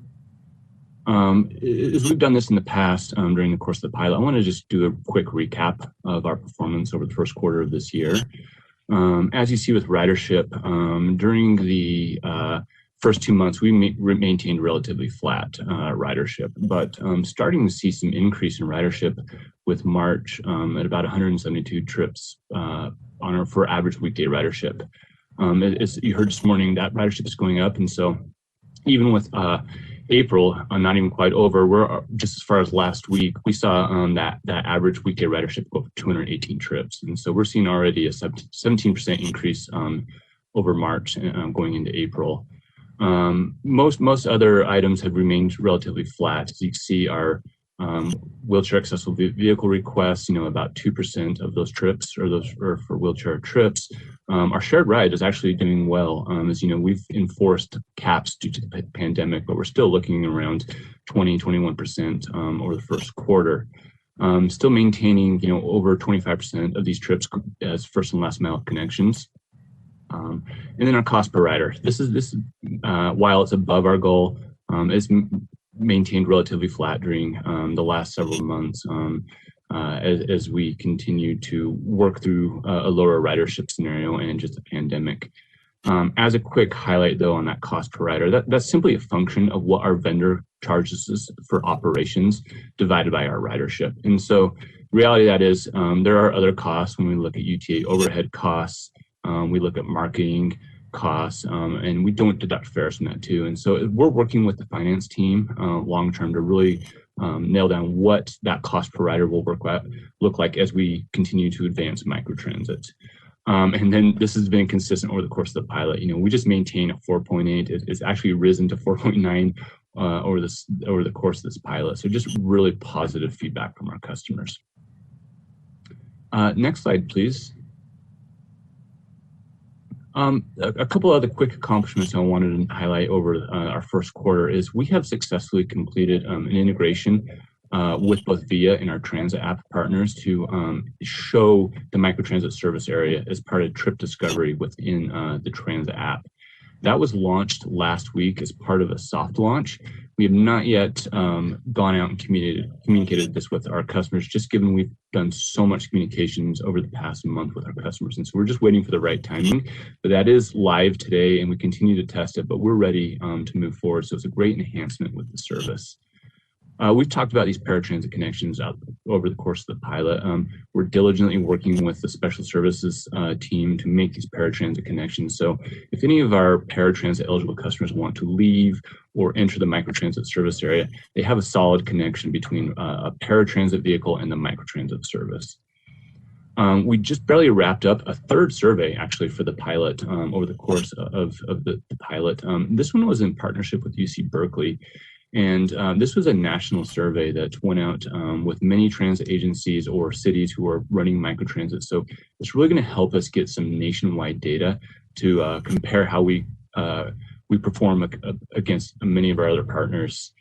S21: As we've done this in the past during the course of the pilot, I want to just do a quick recap of our performance over the first quarter of this year. As you see with ridership, during the first 2 months, we maintained relatively flat ridership, but starting to see some increase in ridership with March at about 172 trips for average weekday ridership. As you heard this morning, that ridership is going up, and so even with April not even quite over, we're just as far as last week, we saw that average weekday ridership go up 218 trips, and so we're seeing already a 17% increase over March going into April. Most other items have remained relatively flat. As you can see, our wheelchair accessible vehicle requests, about 2% of those trips are for wheelchair trips. Our shared ride is actually doing well. As you know, we've enforced caps due to the pandemic, but we're still looking around 21% over the first quarter. Still maintaining, over 25% of these trips as first and last mile connections. And then our cost per rider. This is while it's above our goal, it's maintained relatively flat during the last several months as we continue to work through a lower ridership scenario and just a pandemic. As a quick highlight though on that cost per rider, that's simply a function of what our vendor charges us for operations divided by our ridership. And so reality that is there are other costs when we look at UTA overhead costs. We look at marketing costs, and we don't deduct fares from that too. And so we're working with the finance team long term to really nail down what that cost per rider will look like as we continue to advance microtransit. And then this has been consistent over the course of the pilot. We just maintain a 4.8. It's actually risen to 4.9 over the course of this pilot. So just really positive feedback from our customers. Next slide, please. A couple other quick accomplishments I wanted to highlight over our first quarter is we have successfully completed an integration with both VIA and our transit app partners to show the microtransit service area as part of trip discovery within the transit app. That was launched last week as part of a soft launch. We have not yet gone out and communicated this with our customers, just given we've done so much communications over the past month with our customers. And so we're just waiting for the right timing, but that is live today and we continue to test it, but we're ready to move forward. So it's a great enhancement with the service. We've talked about these paratransit connections over the course of the pilot. We're diligently working with the special services team to make these paratransit connections. So if any of our paratransit eligible customers want to leave or enter the microtransit service area, they have a solid connection between a paratransit vehicle and the microtransit service. We just barely wrapped up a third survey actually for the pilot over the course of the pilot. This one was in partnership with UC Berkeley. And this was a national survey that went out with many transit agencies or cities who are running microtransit. So it's really going to help us get some nationwide data to compare how we perform against many of our other partners.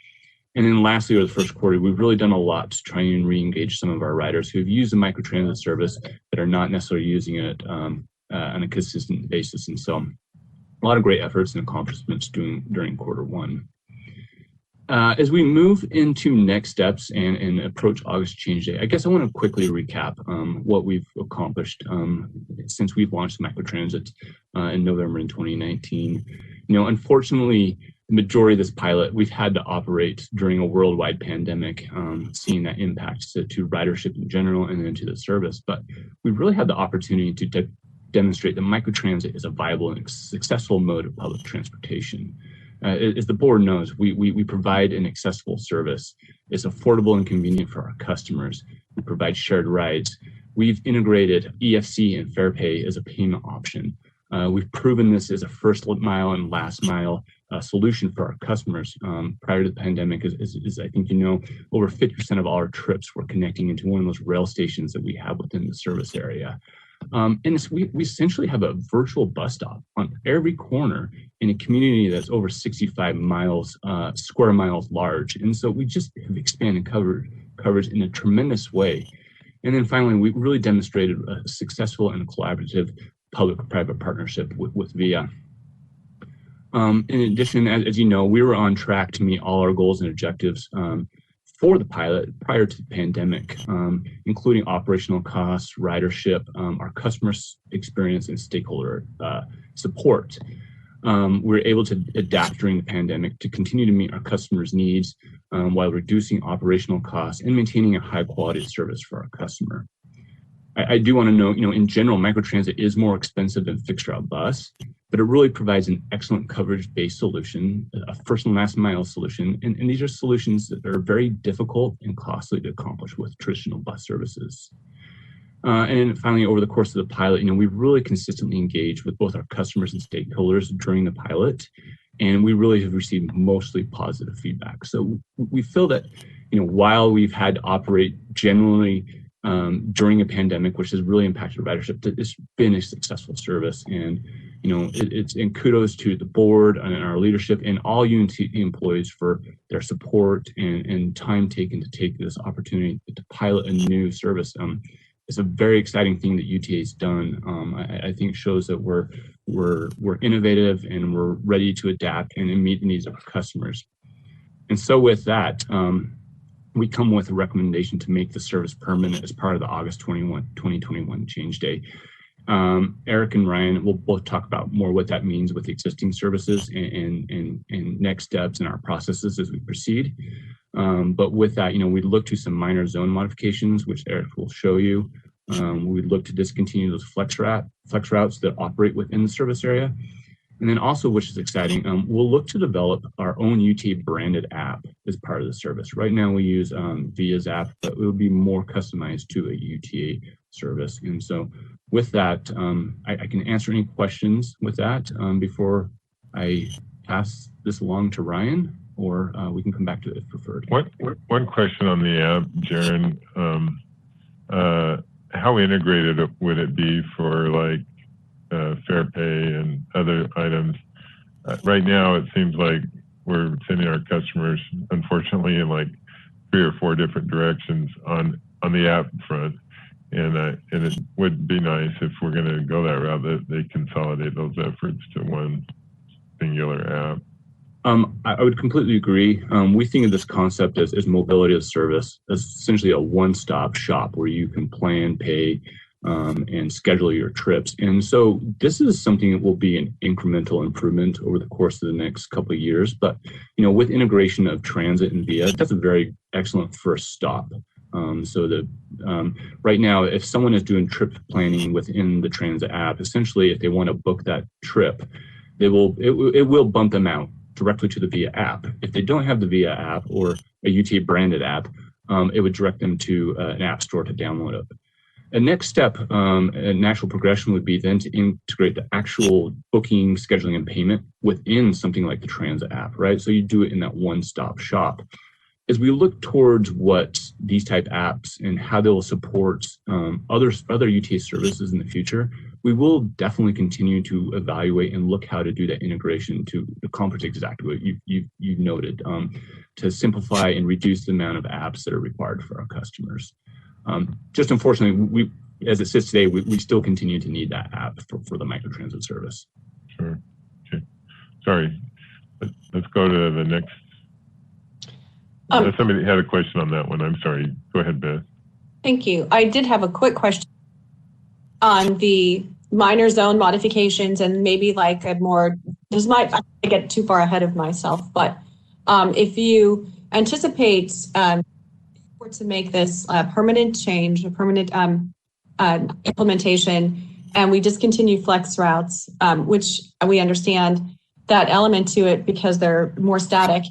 S21: And then lastly, over the first quarter, we've really done a lot to try and re-engage some of our riders who have used the microtransit service that are not necessarily using it on a consistent basis. And so a lot of great efforts and accomplishments during quarter one. As we move into next steps and approach August change day, I guess I want to quickly recap what we've accomplished since we've launched microtransit in November in 2019. Unfortunately, the majority of this pilot we've had to operate during a worldwide pandemic, seeing that impact to ridership in general and then to the service. But we've really had the opportunity to demonstrate that microtransit is a viable and successful mode of public transportation. As the board knows, we provide an accessible service. It's affordable and convenient for our customers. We provide shared rides. We've integrated EFC and Fair Pay as a payment option. We've proven this as a first mile and last mile solution for our customers. Prior to the pandemic, as I think you know, over 50% of all our trips were connecting into one of those rail stations that we have within the service area. And we essentially have a virtual bus stop on every corner in a community that's over 65 square miles large. And so we just have expanded coverage in a tremendous way. And then finally, we really demonstrated a successful and collaborative public-private partnership with VIA. In addition, as you know, we were on track to meet all our goals and objectives for the pilot prior to the pandemic, including operational costs, ridership, our customer experience, and stakeholder support. We were able to adapt during the pandemic to continue to meet our customers' needs while reducing operational costs and maintaining a high quality of service for our customer. I do want to note, in general, microtransit is more expensive than fixed route bus, but it really provides an excellent coverage-based solution, a first and last mile solution. And these are solutions that are very difficult and costly to accomplish with traditional bus services. And then finally, over the course of the pilot, we've really consistently engaged with both our customers and stakeholders during the pilot, and we really have received mostly positive feedback. So we feel that, while we've had to operate generally during a pandemic, which has really impacted ridership, that it's been a successful service. And and kudos to the board and our leadership and all UTA employees for their support and time taken to take this opportunity to pilot a new service. It's a very exciting thing that UTA has done. I think shows that we're innovative and we're ready to adapt and meet the needs of our customers. And so with that, we come with a recommendation to make the service permanent as part of the August 2021 change day. Eric and Ryan will both talk about more what that means with existing services and next steps in our processes as we proceed. But with that, we look to some minor zone modifications, which Eric will show you. We look to discontinue those flex routes that operate within the service area. And then also, which is exciting, we'll look to develop our own UTA branded app as part of the service. Right now we use VIA's app, but it will be more customized to a UTA service. And so with that, I can answer any questions with that before I pass this along to Ryan. or we can come back to it if preferred.
S1: One question on the app, Jaron. How integrated would it be for like fair pay and other items? Right now, it seems like we're sending our customers, unfortunately, in like 3 or 4 different directions on the app front. And it would be nice if we're going to go that route that they consolidate those efforts to one singular app.
S21: I would completely agree. We think of this concept as mobility of service, as essentially a one-stop shop where you can plan, pay, and schedule your trips. And so this is something that will be an incremental improvement over the course of the next couple of years. But with integration of transit and VIA, that's a very excellent first stop. Right now, if someone is doing trip planning within the transit app, essentially, if they want to book that trip, it will bump them out directly to the VIA app. If they don't have the VIA app or a UTA branded app, it would direct them to an app store to download it. A next step, a natural progression would be then to integrate the actual booking, scheduling, and payment within something like the transit app, right? So you do it in that one-stop shop. As we look towards what these type apps and how they'll support other UTA services in the future, we will definitely continue to evaluate and look how to do that integration to accomplish exactly what you've noted, to simplify and reduce the amount of apps that are required for our customers. Just unfortunately, as it sits today, we still continue to need that app for the microtransit service.
S1: Sure. Okay. Sorry. Let's go to the next. Somebody had a question on that one. I'm sorry. Go ahead, Beth.
S8: Thank you. I did have a quick question on the minor zone modifications and maybe like a more, I get too far ahead of myself, but if you anticipate to make this a permanent change, a permanent implementation, and we discontinue flex routes, which we understand that element to it because they're more static.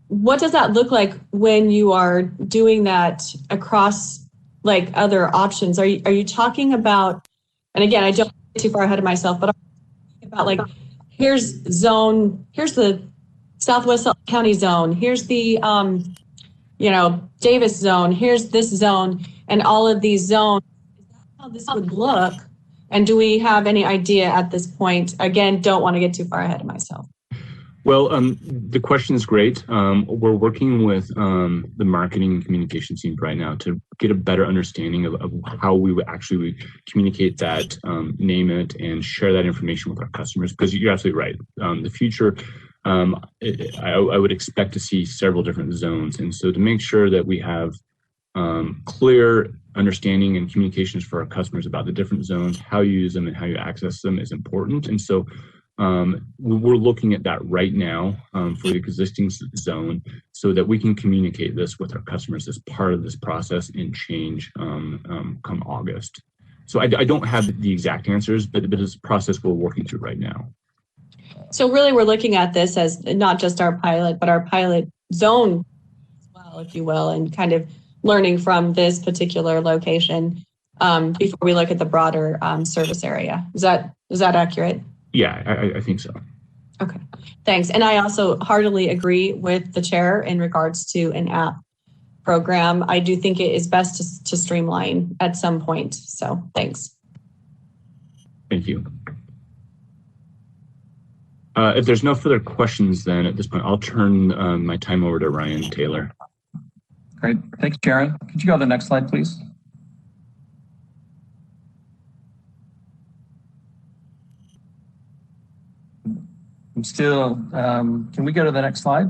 S8: What does that look like when you are doing that across like other options? Are you talking about, and again, I don't get too far ahead of myself, but I'm talking about like, here's the Southwest County zone, here's the, Davis zone, here's this zone, and all of these zones, is that how this would look? And do we have any idea at this point? Again, don't want to get too far ahead of myself.
S21: Well, the question is great. We're working with the marketing and communication team right now to get a better understanding of how we would actually communicate that, name it, and share that information with our customers. Because you're absolutely right. The future, I would expect to see several different zones. And so to make sure that we have clear understanding and communications for our customers about the different zones, how you use them and how you access them is important. And so we're looking at that right now for the existing zone so that we can communicate this with our customers as part of this process and change come August. So I don't have the exact answers, but it's a process we're working through right now.
S8: So really we're looking at this as not just our pilot, but our pilot zone as well, if you will, and kind of learning from this particular location before we look at the broader service area. Is that accurate?
S21: Yeah, I think so.
S8: Okay, thanks. And I also heartily agree with the chair in regards to an app program. I do think it is best to streamline at some point. So thanks.
S21: Thank you. If there's no further questions, then at this point, I'll turn my time over to Ryan Taylor.
S3: Great. Thanks, Jaron. Could you go to the next slide, please? I'm still, can we go to the next slide?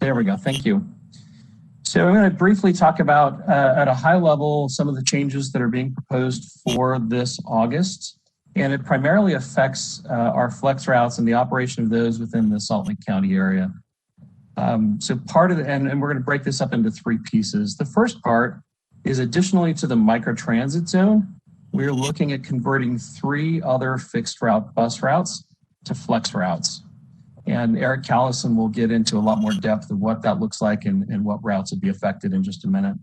S3: There we go. Thank you. So I'm going to briefly talk about, at a high level, some of the changes that are being proposed for this August. And it primarily affects our flex routes and the operation of those within the Salt Lake County area. So part of the, and we're going to break this up into 3 pieces. The first part is additionally to the microtransit zone, we're looking at converting 3 other fixed route bus routes to flex routes. And Eric Callison will get into a lot more depth of what that looks like and what routes would be affected in just a minute.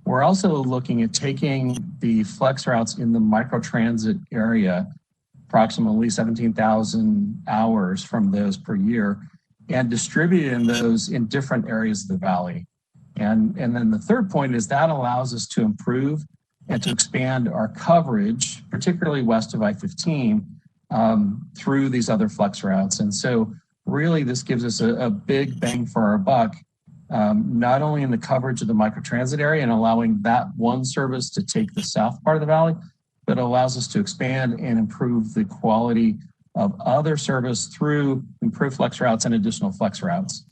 S3: We're also looking at taking the flex routes in the microtransit area, approximately 17,000 hours from those per year, and distributing those in different areas of the valley. And then the third point is that allows us to improve and to expand our coverage, particularly west of I-15, through these other flex routes. And so really this gives us a big bang for our buck, not only in the coverage of the microtransit area and allowing that one service to take the south part of the valley, but allows us to expand and improve the quality of other service through improved flex routes and additional flex routes.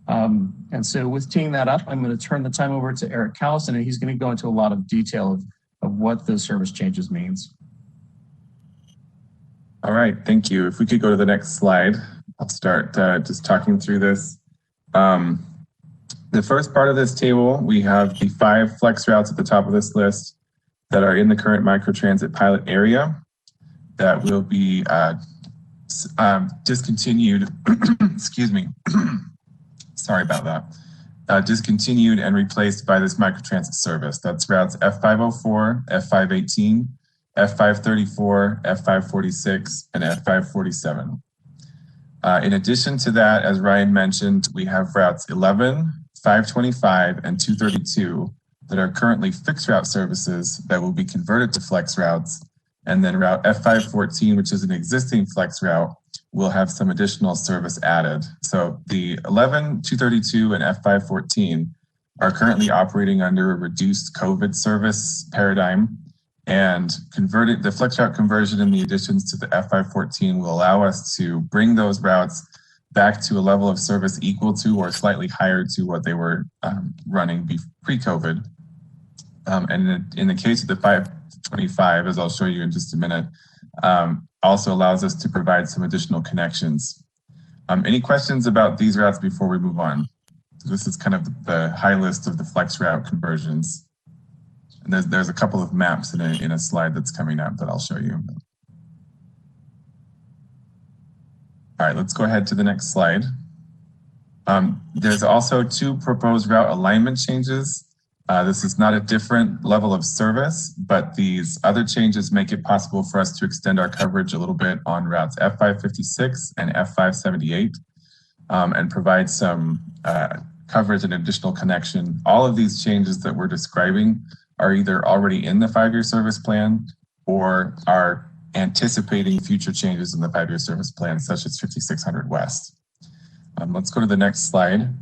S3: And so with teeing that up, I'm going to turn the time over to Eric Callison, and he's going to go into a lot of detail of what the service changes means.
S7: All right, thank you. If we could go to the next slide, I'll start just talking through this. The first part of this table, we have the 5 flex routes at the top of this list that are in the current microtransit pilot area that will be discontinued, excuse me, sorry about that, discontinued and replaced by this microtransit service. That's routes F504, F518, F534, F546, and F547. In addition to that, as Ryan mentioned, we have routes 11, 525, and 232 that are currently fixed route services that will be converted to flex routes. And then route F514, which is an existing flex route, will have some additional service added. So the 11, 232, and F514 are currently operating under a reduced COVID service paradigm, and the flex route conversion and the additions to the F514 will allow us to bring those routes back to a level of service equal to or slightly higher to what they were running pre-COVID. And in the case of the 525, as I'll show you in just a minute, also allows us to provide some additional connections. Any questions about these routes before we move on? So this is kind of the high list of the flex route conversions. And there's a couple of maps in a slide that's coming up that I'll show you. All right, let's go ahead to the next slide. There's also 2 proposed route alignment changes. This is not a different level of service, but these other changes make it possible for us to extend our coverage a little bit on routes F556 and F578 and provide some coverage and additional connection. All of these changes that we're describing are either already in the 5-year service plan or are anticipating future changes in the 5-year service plan, such as 5600 West. Let's go to the next slide.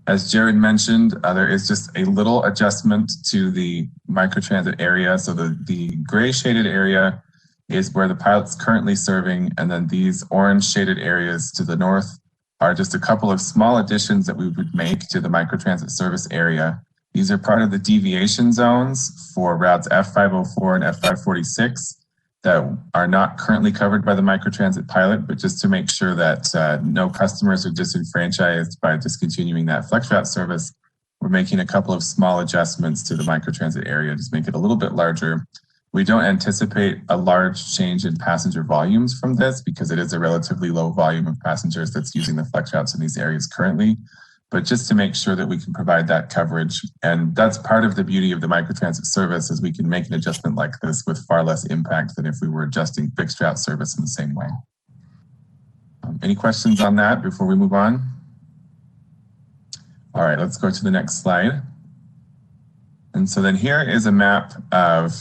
S7: As Jared mentioned, there is just a little adjustment to the microtransit area. So the gray shaded area is where the pilot's currently serving, and then these orange shaded areas to the north are just a couple of small additions that we would make to the microtransit service area. These are part of the deviation zones for routes F504 and F546 that are not currently covered by the microtransit pilot, but just to make sure that no customers are disenfranchised by discontinuing that flex route service, we're making a couple of small adjustments to the microtransit area, just make it a little bit larger. We don't anticipate a large change in passenger volumes from this because it is a relatively low volume of passengers that's using the flex routes in these areas currently, but just to make sure that we can provide that coverage. And that's part of the beauty of the microtransit service, is we can make an adjustment like this with far less impact than if we were adjusting fixed route service in the same way. Any questions on that before we move on? All right, let's go to the next slide. And so then here is a map of,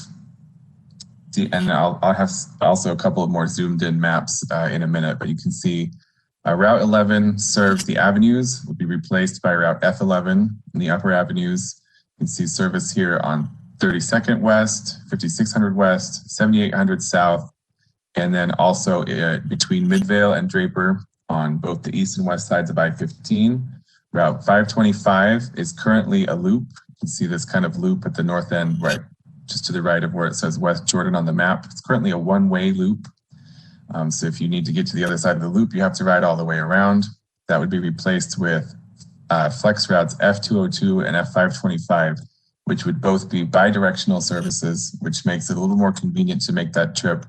S7: and I'll have also a couple of more zoomed in maps in a minute, but you can see Route 11 serves the avenues, will be replaced by Route F11 in the upper avenues. You can see service here on 32nd West, 5600 West, 7800 South, and then also between Midvale and Draper on both the east and west sides of I-15. Route 525 is currently a loop. You can see this kind of loop at the north end, right just to the right of where it says West Jordan on the map. It's currently a one-way loop. So if you need to get to the other side of the loop, you have to ride all the way around. That would be replaced with flex routes F202 and F525, which would both be bi-directional services, which makes it a little more convenient to make that trip.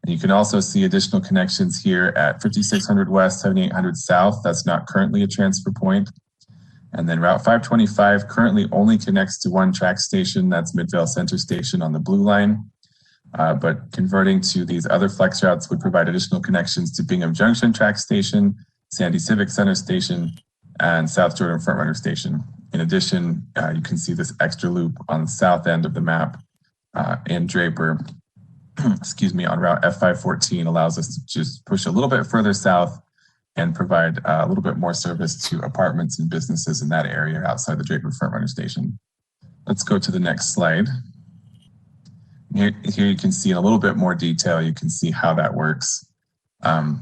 S7: And you can also see additional connections here at 5600 West, 7800 South. That's not currently a transfer point. And then Route 525 currently only connects to one track station. That's Midvale Center Station on the blue line. but converting to these other flex routes would provide additional connections to Bingham Junction Track Station, Sandy Civic Center Station, and South Jordan Frontrunner Station. In addition, you can see this extra loop on the south end of the map in Draper, excuse me, on Route F514 allows us to just push a little bit further south and provide a little bit more service to apartments and businesses in that area outside the Draper Frontrunner Station. Let's go to the next slide. Here you can see in a little bit more detail, you can see how that works. And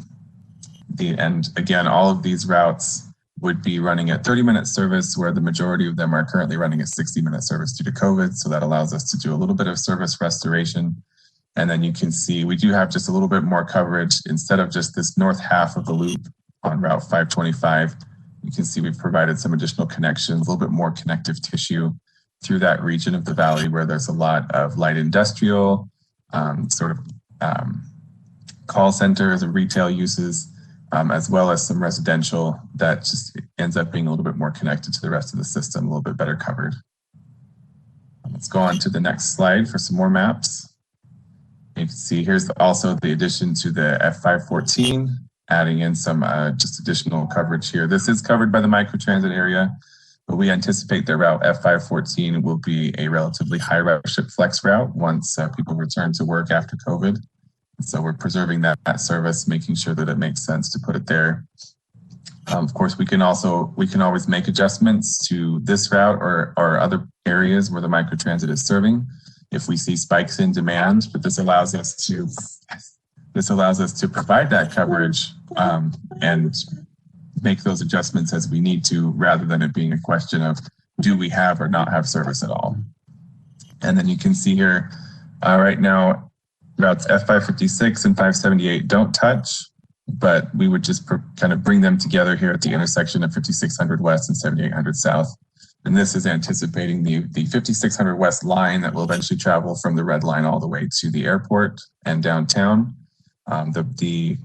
S7: again, all of these routes would be running at 30-minute service, where the majority of them are currently running at 60-minute service due to COVID. So that allows us to do a little bit of service restoration. And then you can see we do have just a little bit more coverage. Instead of just this north half of the loop on Route 525, you can see we've provided some additional connections, a little bit more connective tissue through that region of the valley where there's a lot of light industrial, call centers and retail uses, as well as some residential that just ends up being a little bit more connected to the rest of the system, a little bit better covered. Let's go on to the next slide for some more maps. You can see here's also the addition to the F514, adding in some just additional coverage here. This is covered by the microtransit area, but we anticipate that Route F514 will be a relatively high ridership flex route once people return to work after COVID. So we're preserving that service, making sure that it makes sense to put it there. Of course, we can always make adjustments to this route or other areas where the microtransit is serving if we see spikes in demand, but this allows us to provide that coverage and make those adjustments as we need to, rather than it being a question of do we have or not have service at all. And then you can see here right now, routes F556 and 578 don't touch, but we would just kind of bring them together here at the intersection of 5600 West and 7800 South. And this is anticipating the 5600 West line that will eventually travel from the red line all the way to the airport and downtown. The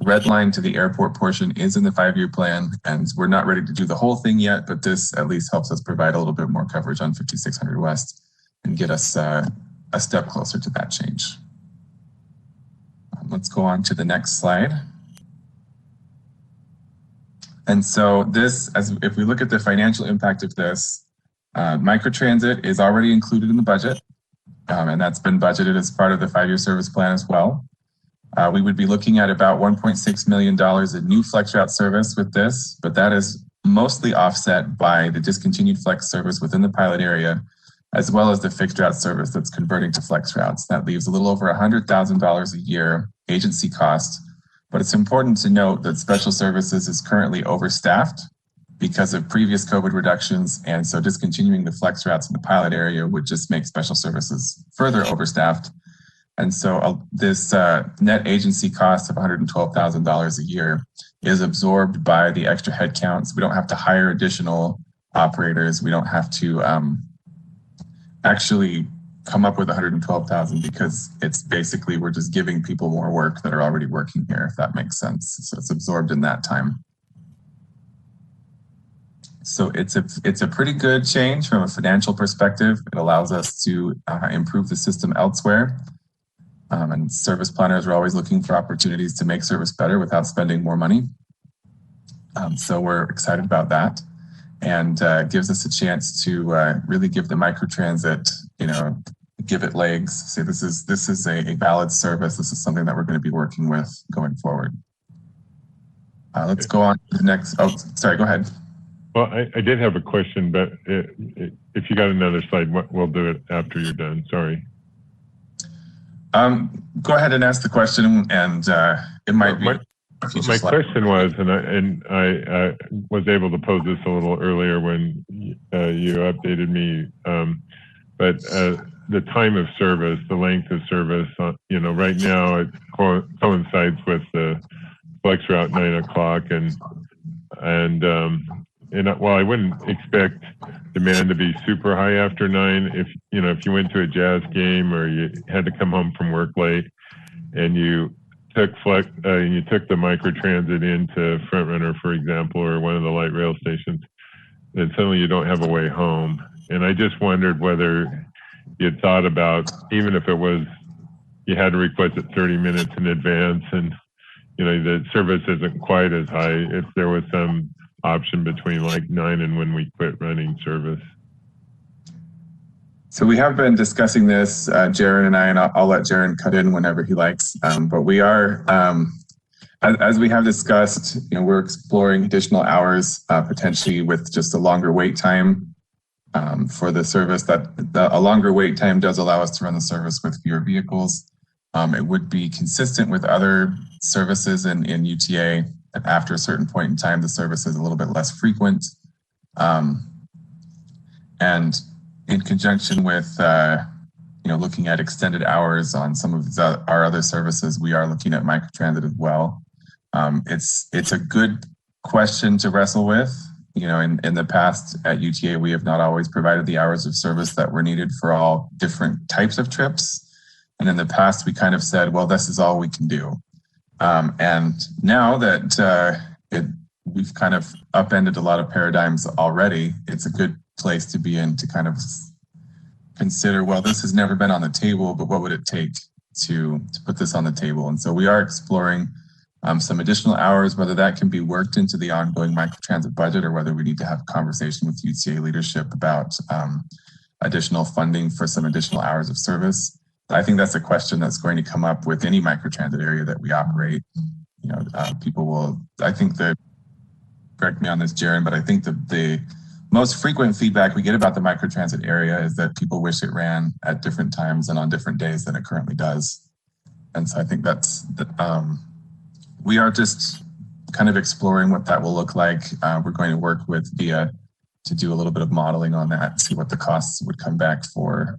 S7: red line to the airport portion is in the 5-year plan, and we're not ready to do the whole thing yet, but this at least helps us provide a little bit more coverage on 5600 West and get us a step closer to that change. Let's go on to the next slide. And so this, if we look at the financial impact of this, microtransit is already included in the budget, and that's been budgeted as part of the 5-year service plan as well. We would be looking at about $1.6 million in new flex route service with this, but that is mostly offset by the discontinued flex service within the pilot area, as well as the fixed route service that's converting to flex routes. That leaves a little over $100,000 a year agency cost. But it's important to note that special services is currently overstaffed because of previous COVID reductions. And so discontinuing the flex routes in the pilot area would just make special services further overstaffed. And so this net agency cost of $112,000 a year is absorbed by the extra headcounts. We don't have to hire additional operators. We don't have to actually come up with 112,000 because it's basically we're just giving people more work that are already working here, if that makes sense. So it's absorbed in that time. So it's a pretty good change from a financial perspective. It allows us to improve the system elsewhere. And service planners are always looking for opportunities to make service better without spending more money. So we're excited about that, and gives us a chance to really give the microtransit, give it legs. Say this is a valid service. This is something that we're going to be working with going forward. Let's go on to the next. Oh, sorry. Go ahead.
S1: Well, I did have a question, but if you got another slide, we'll do it after you're done. Sorry.
S7: Go ahead and ask the question, and it might be.
S1: My question was, and I was able to pose this a little earlier when you updated me, but the time of service, the length of service, right now it coincides with the flex route 9 o'clock, and while I wouldn't expect demand to be super high after 9, if you went to a jazz game or you had to come home from work late and you took the microtransit into Frontrunner, for example, or one of the light rail stations, then suddenly you don't have a way home. And I just wondered whether you'd thought about, even if it was you had to request it 30 minutes in advance, and the service isn't quite as high if there was some option between like 9 and when we quit running service.
S7: So we have been discussing this, Jaron and I, and I'll let Jaron cut in whenever he likes. But we are, as we have discussed, we're exploring additional hours, potentially with just a longer wait time for the service. A longer wait time does allow us to run the service with fewer vehicles. It would be consistent with other services in UTA. After a certain point in time, the service is a little bit less frequent. And in conjunction with looking at extended hours on some of our other services, we are looking at microtransit as well. It's a good question to wrestle with. In the past at UTA, we have not always provided the hours of service that were needed for all different types of trips. And in the past, we kind of said, well, this is all we can do. And now that we've kind of upended a lot of paradigms already, it's a good place to be in to kind of consider, well, this has never been on the table, but what would it take to put this on the table? And so we are exploring some additional hours, whether that can be worked into the ongoing microtransit budget or whether we need to have a conversation with UTA leadership about additional funding for some additional hours of service. I think that's a question that's going to come up with any microtransit area that we operate. People will, I think correct me on this, Jaron, but I think the most frequent feedback we get about the microtransit area is that people wish it ran at different times and on different days than it currently does. And so I think we are just kind of exploring what that will look like. We're going to work with VIA to do a little bit of modeling on that, see what the costs would come back for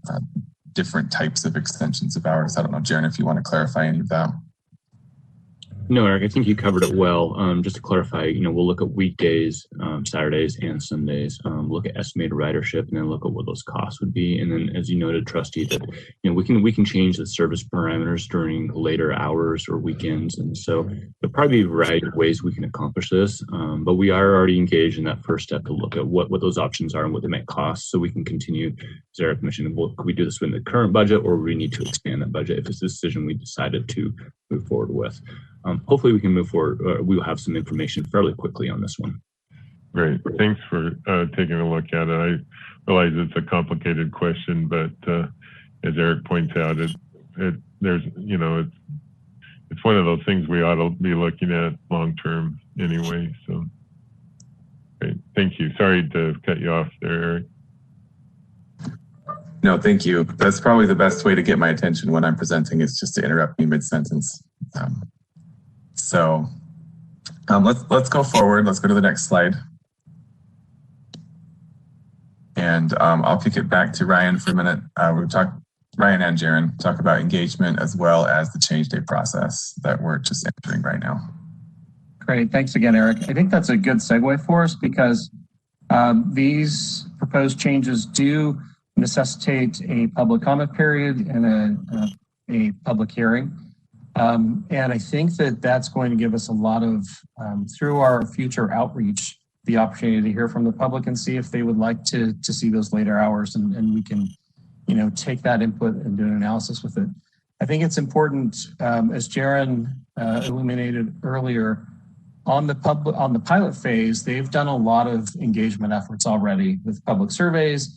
S7: different types of extensions of hours. I don't know, Jaron, if you want to clarify any of that.
S21: No, Eric, I think you covered it well. Just to clarify, we'll look at weekdays, Saturdays and Sundays, look at estimated ridership, and then look at what those costs would be. And then, as you noted, Trustee, that we can change the service parameters during later hours or weekends. And so there'll probably be a variety of ways we can accomplish this. But we are already engaged in that first step to look at what those options are and what they might cost, so we can continue, as Eric mentioned, could we do this within the current budget, or we need to expand that budget if it's a decision we decided to move forward with. Hopefully we can move forward. We will have some information fairly quickly on this one.
S1: Great. Thanks for taking a look at it. I realize it's a complicated question, but as Eric points out, it's one of those things we ought to be looking at long term anyway. So, great. Thank you. Sorry to cut you off there, Eric.
S7: No, thank you. That's probably the best way to get my attention when I'm presenting, is just to interrupt me mid-sentence. So let's go forward. Let's go to the next slide. And I'll kick it back to Ryan for a minute. Ryan and Jaron talk about engagement as well as the change day process that we're just entering right now.
S3: Great. Thanks again, Eric. I think that's a good segue for us, because these proposed changes do necessitate a public comment period and a public hearing. And I think that's going to give us a lot of, through our future outreach, the opportunity to hear from the public and see if they would like to see those later hours, and we can, take that input and do an analysis with it. I think it's important, as Jaron illuminated earlier, on the pilot phase, they've done a lot of engagement efforts already with public surveys,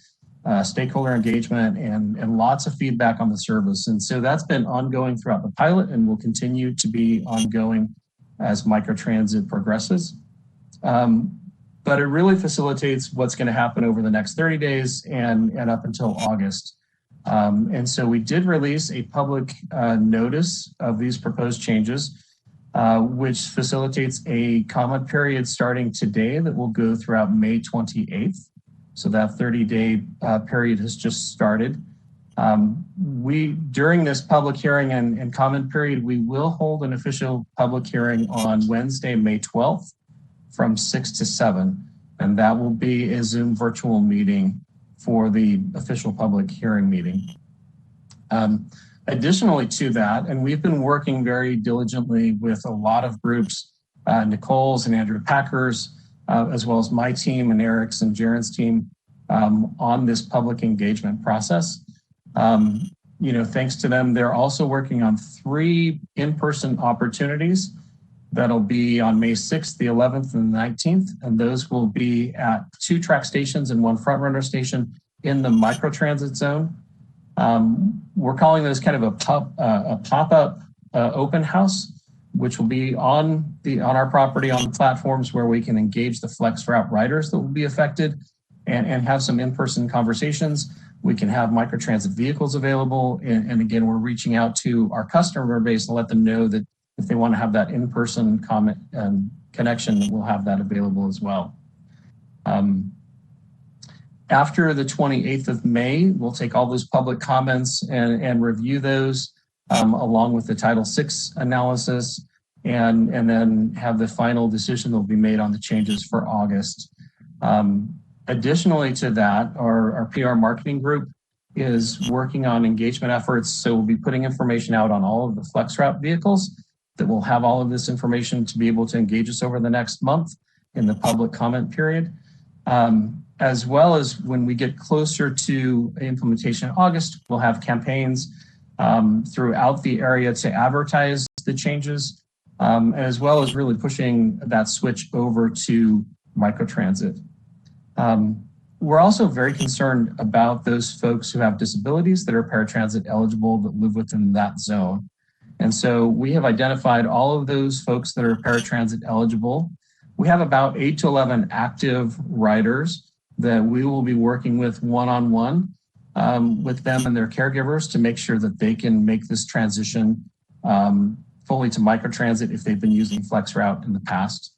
S3: stakeholder engagement, and lots of feedback on the service. And so that's been ongoing throughout the pilot and will continue to be ongoing as microtransit progresses. But it really facilitates what's going to happen over the next 30 days and up until August. And so we did release a public notice of these proposed changes, which facilitates a comment period starting today that will go throughout May 28th. So that 30-day period has just started. During this public hearing and comment period, we will hold an official public hearing on Wednesday, May 12th from 6 to 7. And that will be a Zoom virtual meeting for the official public hearing meeting. Additionally to that, and we've been working very diligently with a lot of groups, Nicole's and Andrew Packer's, as well as my team and Eric's and Jaron's team, on this public engagement process. thanks to them, they're also working on 3 in-person opportunities that'll be on May 6th, the 11th, and the 19th. And those will be at 2 track stations and 1 front runner station in the microtransit zone. We're calling those kind of a pop-up open house, which will be on our property on the platforms where we can engage the flex route riders that will be affected and have some in-person conversations. We can have microtransit vehicles available. And again, we're reaching out to our customer base to let them know that if they want to have that in-person connection, we'll have that available as well. After the 28th of May, we'll take all those public comments and review those along with the Title VI analysis and then have the final decision that will be made on the changes for August. Additionally to that, our PR marketing group is working on engagement efforts. So we'll be putting information out on all of the flex route vehicles that will have all of this information to be able to engage us over the next month in the public comment period. As well as when we get closer to implementation in August, we'll have campaigns throughout the area to advertise the changes, as well as really pushing that switch over to microtransit. We're also very concerned about those folks who have disabilities that are paratransit eligible that live within that zone. And so we have identified all of those folks that are paratransit eligible. We have about 8 to 11 active riders that we will be working with one-on-one with them and their caregivers to make sure that they can make this transition fully to microtransit if they've been using FlexRoute in the past,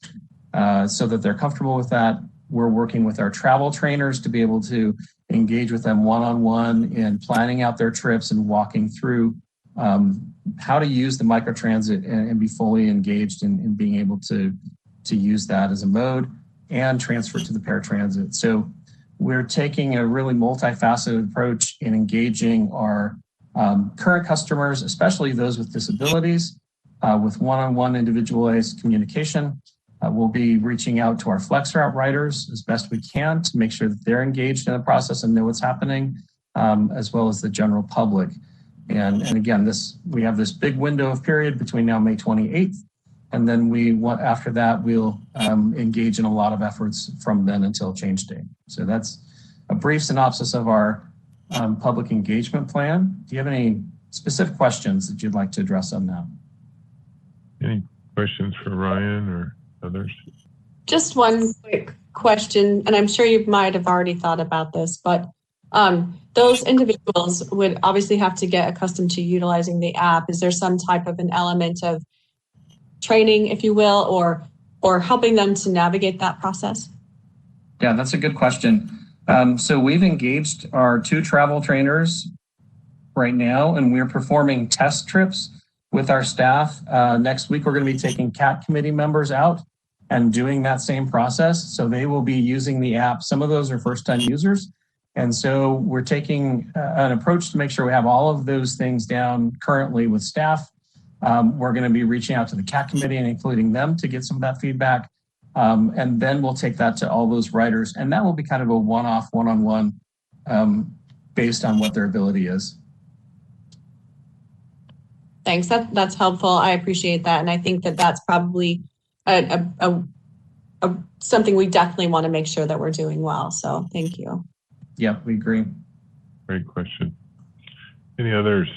S3: so that they're comfortable with that. We're working with our travel trainers to be able to engage with them one-on-one in planning out their trips and walking through how to use the microtransit and be fully engaged in being able to use that as a mode and transfer to the paratransit. So we're taking a really multifaceted approach in engaging our current customers, especially those with disabilities, with one-on-one individualized communication. We'll be reaching out to our FlexRoute riders as best we can to make sure that they're engaged in the process and know what's happening, as well as the general public. And again, we have this big window of period between now and May 28th. And then after that, we'll engage in a lot of efforts from then until change day. So that's a brief synopsis of our public engagement plan. Do you have any specific questions that you'd like to address on that?
S1: Any questions for Ryan or others?
S8: Just one quick question, and I'm sure you might have already thought about this, but those individuals would obviously have to get accustomed to utilizing the app. Is there some type of an element of training, if you will, or helping them to navigate that process?
S3: Yeah, that's a good question. So we've engaged our 2 travel trainers right now, and we're performing test trips with our staff. Next week, we're going to be taking CAT committee members out and doing that same process. So they will be using the app. Some of those are first-time users. And so we're taking an approach to make sure we have all of those things down currently with staff. We're going to be reaching out to the CAT committee and including them to get some of that feedback. And then we'll take that to all those writers. And that will be kind of a one-off, one-on-one based on what their ability is.
S8: Thanks. That's helpful. I appreciate that. And I think that that's probably something we definitely want to make sure that we're doing well. So thank you.
S3: Yeah, we agree.
S1: Great question. Any others?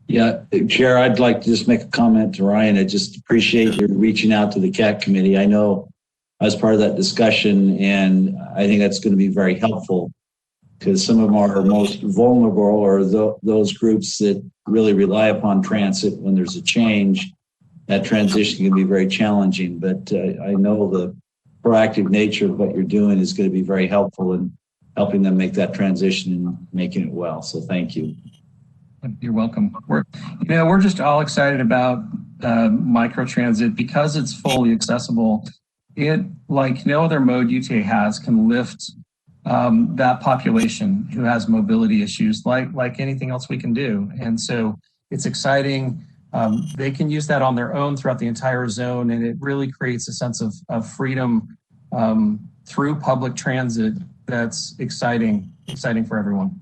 S4: Yeah, Chair, I'd like to just make a comment to Ryan. I just appreciate your reaching out to the CAT committee. I know I was part of that discussion, and I think that's going to be very helpful because some of our most vulnerable are those groups that really rely upon transit when there's a change. That transition can be very challenging, but I know the proactive nature of what you're doing is going to be very helpful in helping them make that transition and making it well. So thank you.
S3: You're welcome. We're just all excited about microtransit because it's fully accessible. It, like no other mode UTA has, can lift that population who has mobility issues like anything else we can do. And so it's exciting. They can use that on their own throughout the entire zone, and it really creates a sense of freedom through public transit that's exciting for everyone.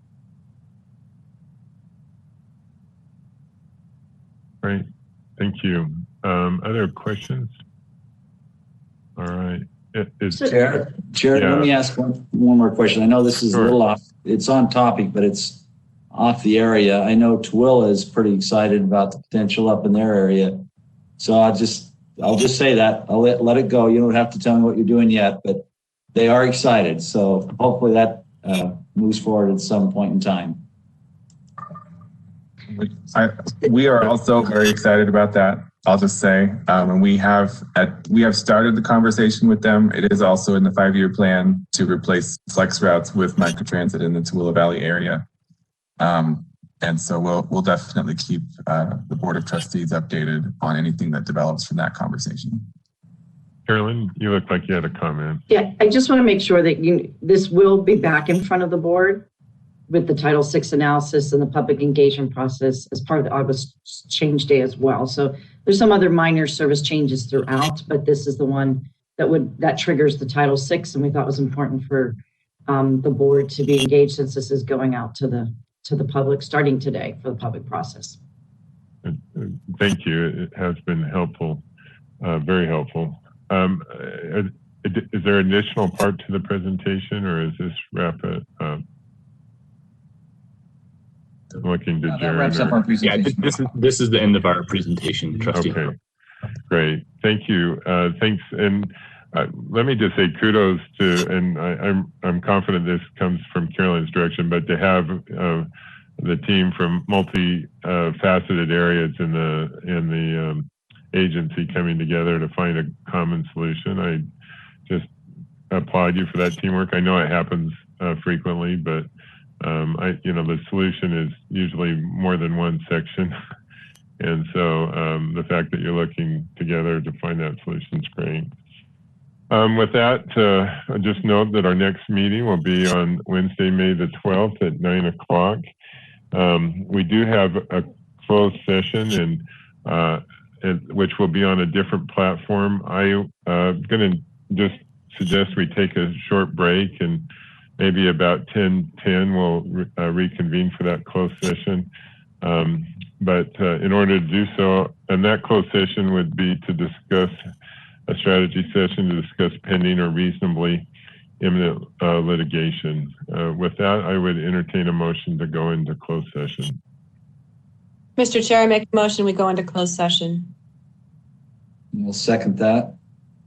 S1: Great. Thank you. Other questions? All right.
S4: Chair, yeah. Let me ask one more question. I know this is a little off, it's on topic, but it's off the area. I know Tooele is pretty excited about the potential up in their area. So I'll just say that. I'll let it go. You don't have to tell me what you're doing yet, but they are excited. So hopefully that moves forward at some point in time.
S7: We are also very excited about that. I'll just say, and we have started the conversation with them. It is also in the 5-year plan to replace flex routes with microtransit in the Tooele Valley area. And so we'll definitely keep the Board of Trustees updated on anything that develops from that conversation.
S1: Carolyn, you look like you had a comment.
S6: Yeah, I just want to make sure that this will be back in front of the board with the Title VI analysis and the public engagement process as part of the August change day as well. So there's some other minor service changes throughout, but this is the one that triggers the Title VI, and we thought was important for the board to be engaged since this is going out to the public starting today for the public process.
S1: Thank you. It has been helpful, very helpful. Is there an additional part to the presentation, or is this wrap it up? Looking to Jaron.
S21: Yeah, this is the end of our presentation, Trustee.
S1: Okay, great. Thank you. Thanks. And let me just say kudos to, and I'm confident this comes from Carolyn's direction, but to have the team from multi-faceted areas in the agency coming together to find a common solution. I just applaud you for that teamwork. I know it happens frequently, but the solution is usually more than one section. And so the fact that you're looking together to find that solution is great. With that, I'll just note that our next meeting will be on Wednesday, May the 12th at 9 o'clock. We do have a closed session which will be on a different platform. I'm going to just suggest we take a short break, and maybe about 10:10 we'll reconvene for that closed session. But in order to do so, and that closed session would be to discuss a strategy session to discuss pending or reasonably imminent litigation. With that, I would entertain a motion to go into closed session.
S8: Mr. Chair, I make a motion we go into closed session.
S4: We'll second that.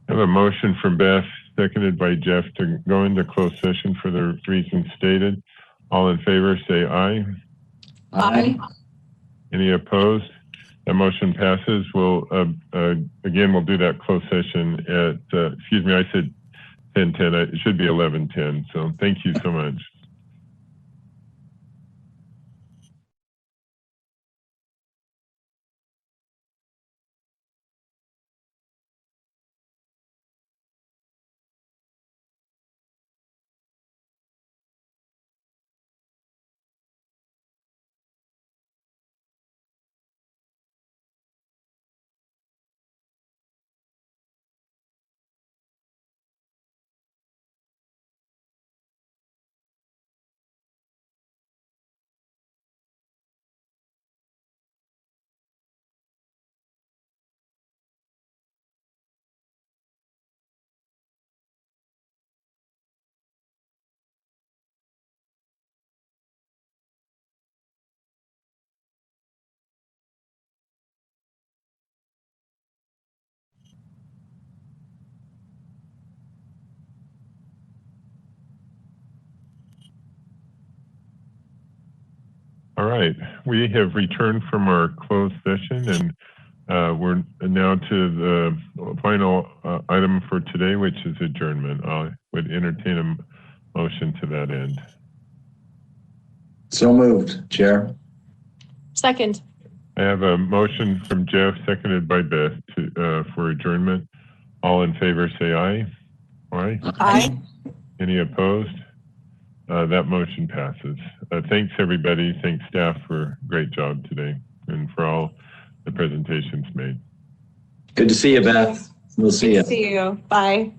S1: I have a motion from Beth, seconded by Jeff, to go into closed session for the reasons stated. All in favor, say aye.
S8: Aye. Any
S1: opposed? That motion passes. We'll again, we'll do that closed session at, excuse me, I said 10:10. It should be 11:10. So thank you so much. All right, we have returned from our closed session, and we're now to the final item for today, which is adjournment. I would entertain a motion to that end.
S4: So moved, Chair.
S8: Second.
S1: I have a motion from Jeff, seconded by Beth, for adjournment. All in favor, say aye. Aye.
S8: Aye.
S1: Any opposed? That motion passes. Thanks, everybody. Thanks, staff, for a great job today and for all the presentations made.
S4: Good to see you, Beth. We'll see you.
S8: Good to see you. Bye.